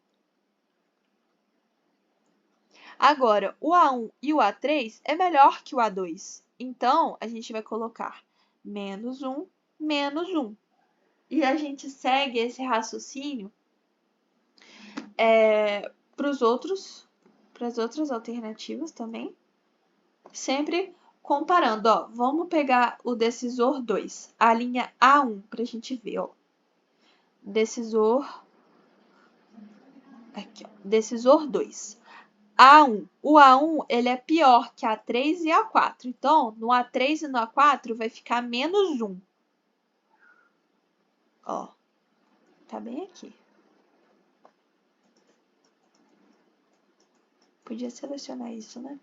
Agora, o A1 e o A3 é melhor que o A2. Então, a gente vai colocar menos 1, menos 1. E a gente segue esse raciocínio para as outras alternativas também. Sempre comparando, ó. Vamos pegar o decisor 2, a linha A1, para a gente ver, ó. Decisor 2. A1. O A1 ele é pior que A3 e A4. Então, no A3 e no A4 vai ficar menos 1. Ó, tá bem aqui. Podia selecionar isso, né?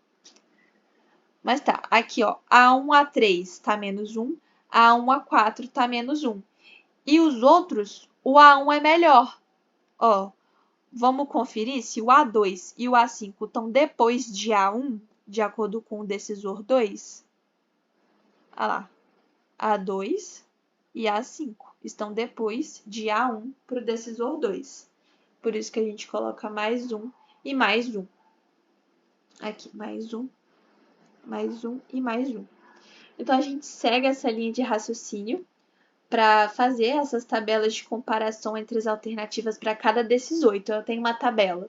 Mas tá, aqui, ó. A1, A3 tá menos 1. A1, A4 tá menos 1. E os outros, o A1 é melhor. Ó, vamos conferir se o A2 e o A5 estão depois de A1. de acordo com o decisor 2? Olha lá, A2 e A5 estão depois de A1 para o decisor 2. Por isso que a gente coloca mais um e mais um. Aqui, mais um e mais um. Então, a gente segue essa linha de raciocínio para fazer essas tabelas de comparação entre as alternativas para cada decisor. Então, eu tenho uma tabela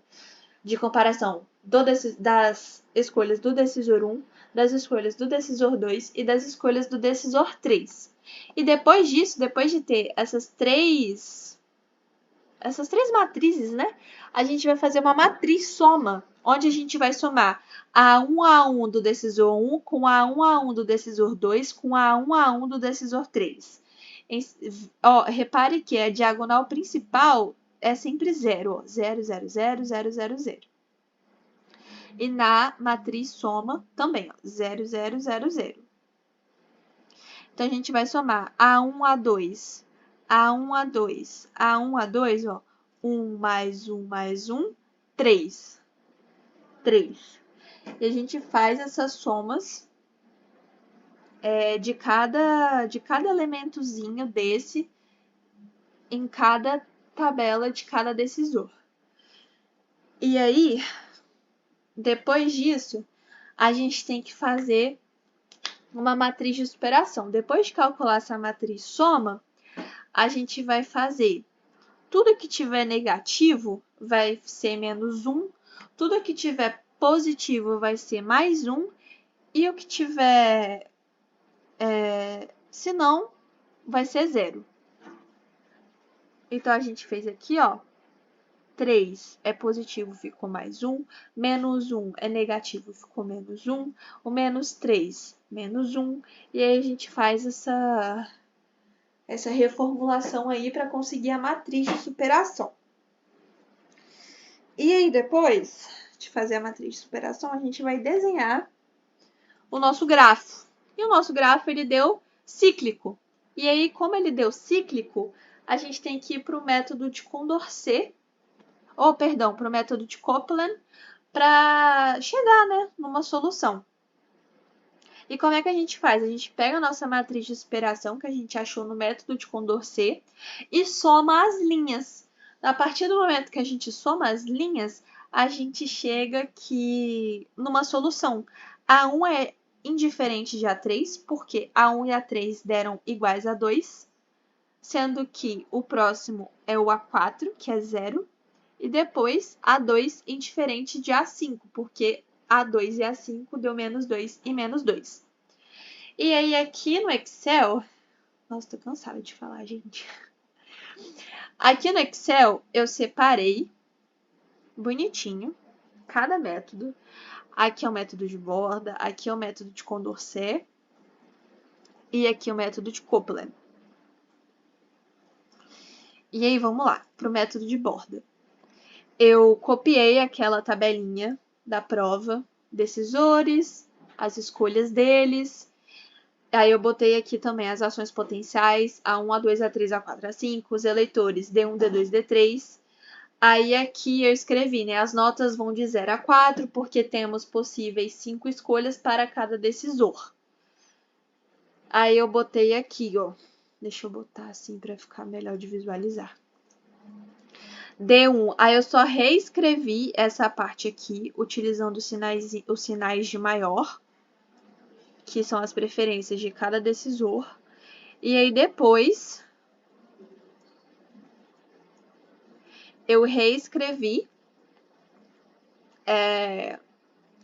de comparação das escolhas do decisor 1, das escolhas do decisor 2 e das escolhas do decisor 3. E depois disso, depois de ter essas três matrizes, né? A gente vai fazer uma matriz soma, onde a gente vai somar A1 do decisor 1 com A1 do decisor 2 com A1 do decisor 3. Repare que a diagonal principal é sempre 0, 0, 0, 0, 0, 0, 0. E na matriz soma também, 0, 0, 0, 0. Então, a gente vai somar A1, A2, A1, A2, A1, A2, ó. 1 mais 1 mais 1, 3. 3. E a gente faz essas somas de cada elementozinho desse em cada tabela de cada decisor. E aí, depois disso, a gente tem que fazer uma matriz de superação. Depois de calcular essa matriz soma, a gente vai fazer tudo que tiver negativo vai ser menos 1, tudo que tiver positivo vai ser mais 1, e o que tiver, se não, vai ser 0. Então, a gente fez aqui, ó, 3 é positivo, ficou mais 1, menos 1 é negativo, ficou menos 1, o menos 3, menos 1, e aí a gente faz essa reformulação aí para conseguir a matriz de superação. E aí, depois de fazer a matriz de superação, a gente vai desenhar o nosso grafo. E o nosso grafo, ele deu cíclico. E aí, como ele deu cíclico, a gente tem que ir para o método de Condorcet, para o método de Copeland, para chegar, né, numa solução. E como é que a gente faz? A gente pega a nossa matriz de superação, que a gente achou no método de Condorcet, e soma as linhas. A partir do momento que a gente soma as linhas, a gente chega numa solução. A1 é indiferente de A3, porque A1 e A3 deram iguais a 2, sendo que o próximo é o A4, que é 0, e depois A2 indiferente de A5, porque A2 e A5 deu menos 2 e menos 2. E aí, aqui no Excel... Nossa, tô cansada de falar, gente. Aqui no Excel, eu separei bonitinho cada método. Aqui é o método de borda, aqui é o método de Condorcet e aqui é o método de Copeland. E aí, vamos lá, para o método de borda. Eu copiei aquela tabelinha da prova, decisores, as escolhas deles. Aí eu botei aqui também as ações potenciais, A1, A2, A3, A4, A5, os eleitores D1, D2, D3. Aí aqui eu escrevi, né? As notas vão de 0 a 4, porque temos possíveis 5 escolhas para cada decisor. Aí eu botei aqui, ó. Deixa eu botar assim para ficar melhor de visualizar. D1, aí eu só reescrevi essa parte aqui, utilizando os sinais de maior, que são as preferências de cada decisor. E aí depois eu reescrevi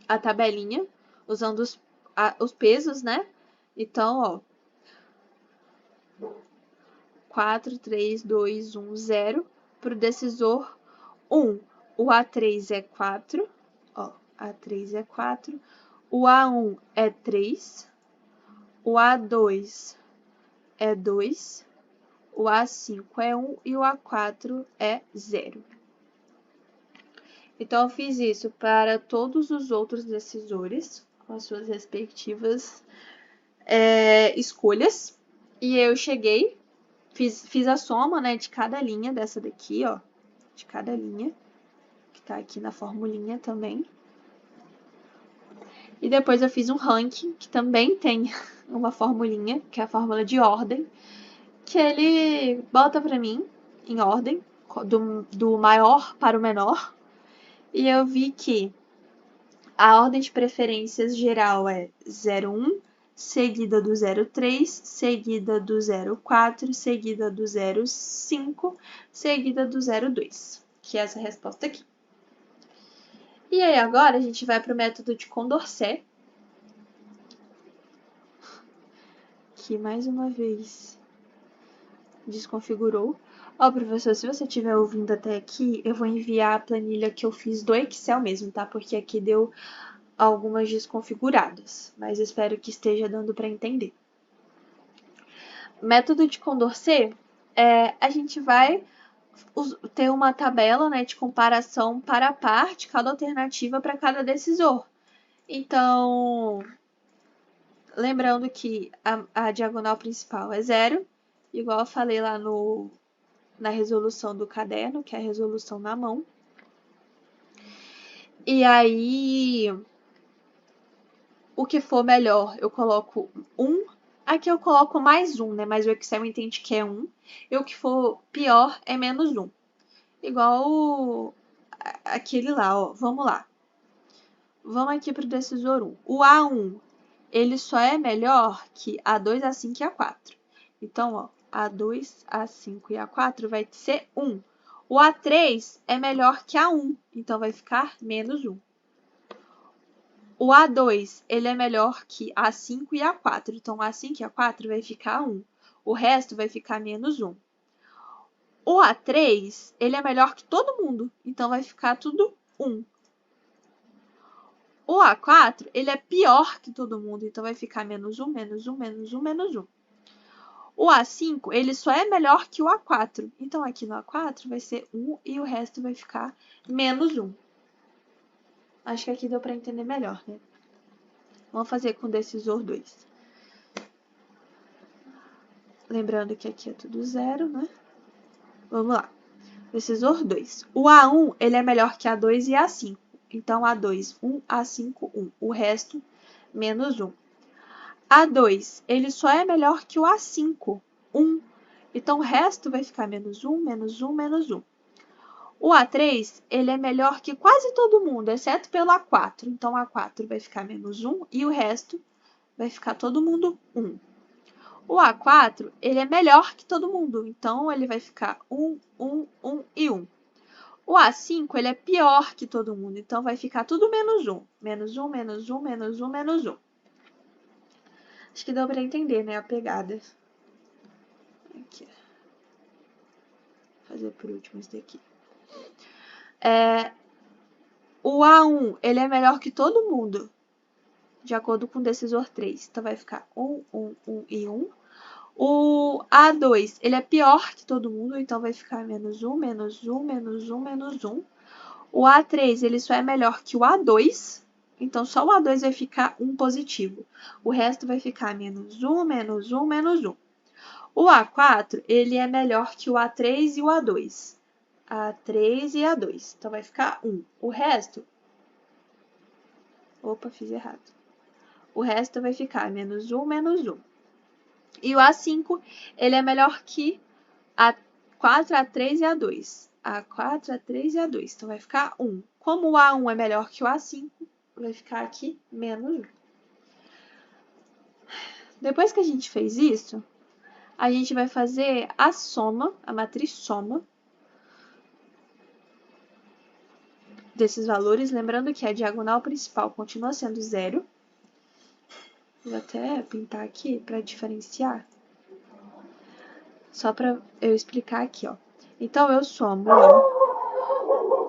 a tabelinha usando os pesos, né? Então, ó, 4, 3, 2, 1, 0 para o decisor 1. O A3 é 4, ó, A3 é 4, o A1 é 3, o A2 é 2, o A5 é 1 e o A4 é 0. Então, eu fiz isso para todos os outros decisores, com as suas respectivas escolhas. E eu cheguei, fiz a soma, né, de cada linha dessa daqui, ó. De cada linha, que tá aqui na formulinha também. E depois eu fiz um ranking, que também tem uma formulinha, que é a fórmula de ordem, que ele bota para mim em ordem, do maior para o menor. E eu vi que a ordem de preferências geral é 01, seguida do 03, seguida do 04, seguida do 05, seguida do 02, que é essa resposta aqui. E aí agora a gente vai para o método de Condorcet, que mais uma vez desconfigurou. Ó, professor, se você estiver ouvindo até aqui, eu vou enviar a planilha que eu fiz do Excel mesmo, tá? Porque aqui deu algumas desconfiguradas, mas espero que esteja dando para entender. Método de Condorcet, a gente vai ter uma tabela, né, de comparação par a par de cada alternativa para cada decisor. Então, lembrando que a diagonal principal é 0, igual eu falei lá na resolução do caderno, que é a resolução na mão. E aí, o que for melhor, eu coloco 1. Aqui eu coloco mais 1, né? Mas o Excel entende que é 1. E o que for pior é menos 1. Igual aquele lá, ó. Vamos lá. Vamos aqui para o decisor 1. O A1, ele só é melhor que A2, A5 e A4. Então, ó, A2, A5 e A4 vai ser 1. O A3 é melhor que A1, então vai ficar menos 1. O A2, ele é melhor que A5 e A4, então A5 e A4 vai ficar 1. O resto vai ficar menos 1. O A3, ele é melhor que todo mundo, então vai ficar tudo 1. O A4, ele é pior que todo mundo, então vai ficar menos 1, menos 1, menos 1, menos 1. O A5, ele só é melhor que o A4, então aqui no A4 vai ser 1 e o resto vai ficar menos 1. Acho que aqui deu para entender melhor, né? Vamos fazer com o decisor 2. Lembrando que aqui é tudo 0, né? Vamos lá. Decisor 2. O A1, ele é melhor que A2 e A5. Então, A2, 1, A5, 1. O resto, menos 1. A2, ele só é melhor que o A5, 1. Então, o resto vai ficar menos 1, menos 1, menos 1. O A3, ele é melhor que quase todo mundo, exceto pelo A4. Então, A4 vai ficar menos 1 e o resto vai ficar todo mundo 1. O A4, ele é melhor que todo mundo, então ele vai ficar 1, 1, 1 e 1. O A5, ele é pior que todo mundo, então vai ficar tudo menos 1. Menos 1, menos 1, menos 1, menos 1. Acho que deu para entender, né, a pegada. Aqui. Vou fazer por último esse daqui. O A1, ele é melhor que todo mundo, de acordo com o decisor 3. Então, vai ficar 1, 1, 1 e 1. O A2, ele é pior que todo mundo, então vai ficar menos 1, menos 1, menos 1, menos 1. O A3, ele só é melhor que o A2, então só o A2 vai ficar 1 positivo. O resto vai ficar menos 1, menos 1, menos 1. O A4, ele é melhor que o A3 e o A2. A3 e A2, então vai ficar 1. O resto... Opa, fiz errado. O resto vai ficar menos 1, menos 1. E o A5, ele é melhor que A4, A3 e A2. A4, A3 e A2. Então, vai ficar 1. Como o A1 é melhor que o A5, vai ficar aqui menos 1. Depois que a gente fez isso, a gente vai fazer a soma, a matriz soma desses valores. Lembrando que a diagonal principal continua sendo 0. Vou até pintar aqui para diferenciar. Só para eu explicar aqui, ó. Então, eu somo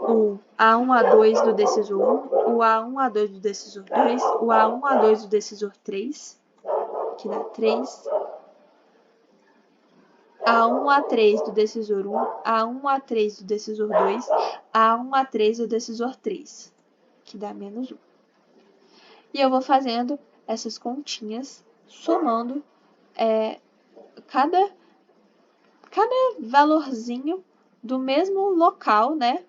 o A1, A2 do decisor 1, o A1, A2 do decisor 2, o A1, A2 do decisor 3, que dá 3, A1, A3 do decisor 1, A1, A3 do decisor 2, A1, A3 do decisor 3, que dá menos 1. E eu vou fazendo essas continhas, somando cada valorzinho do mesmo local, né,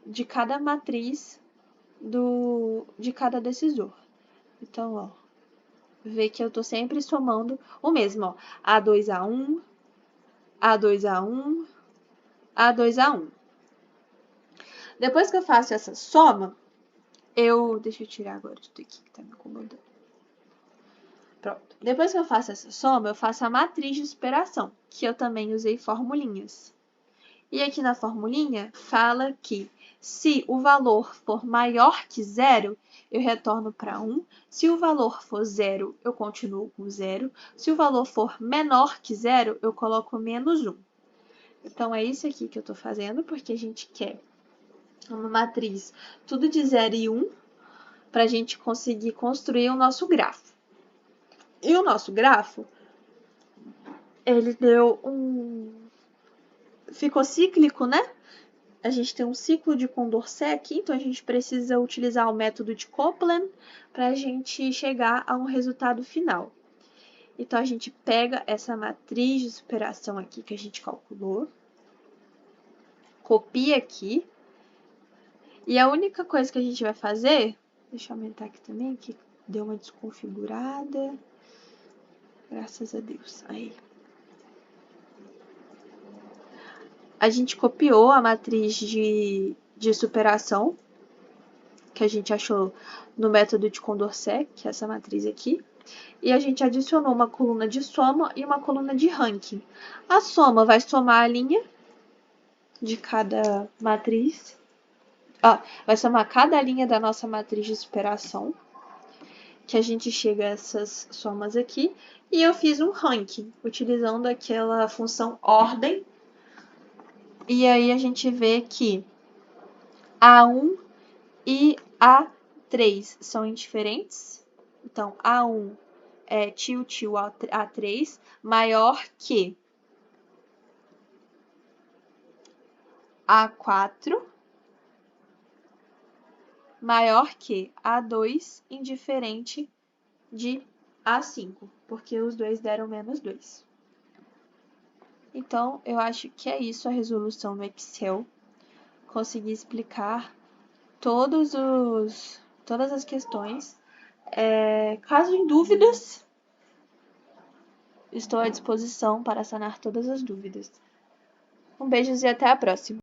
de cada matriz de cada decisor. Então, ó, vê que eu tô sempre somando o mesmo, ó. A2A1, A2A1, A2A1. Depois que eu faço essa soma, deixa eu tirar agora isso daqui que tá me incomodando. Pronto. Depois que eu faço essa soma, eu faço a matriz de superação, que eu também usei formulinhas. E aqui na formulinha fala que se o valor for maior que zero, eu retorno para 1. Se o valor for zero, eu continuo com zero. Se o valor for menor que zero, eu coloco menos 1. Então, é isso aqui que eu estou fazendo, porque a gente quer uma matriz tudo de 0 e 1, para a gente conseguir construir o nosso grafo. E o nosso grafo, ele ficou cíclico, né? A gente tem um ciclo de Condorcet aqui, então a gente precisa utilizar o método de Copeland para a gente chegar a um resultado final. Então, a gente pega essa matriz de superação aqui que a gente calculou, copia aqui, e a única coisa que a gente vai fazer, deixa eu aumentar aqui também, que deu uma desconfigurada, graças a Deus, aí. A gente copiou a matriz de superação, que a gente achou no método de Condorcet, que é essa matriz aqui, e a gente adicionou uma coluna de soma e uma coluna de ranking. A soma vai somar a linha de cada matriz, vai somar cada linha da nossa matriz de superação, que a gente chega a essas somas aqui, e eu fiz um ranking, utilizando aquela função ordem, e aí a gente vê que A1 e A3 são indiferentes. Então, A1 é tio A3 maior que A4 maior que A2 indiferente de A5, porque os dois deram menos 2. Então, eu acho que é isso a resolução no Excel. Consegui explicar todas as questões. Caso em dúvidas, estou à disposição para sanar todas as dúvidas. Um beijo e até a próxima!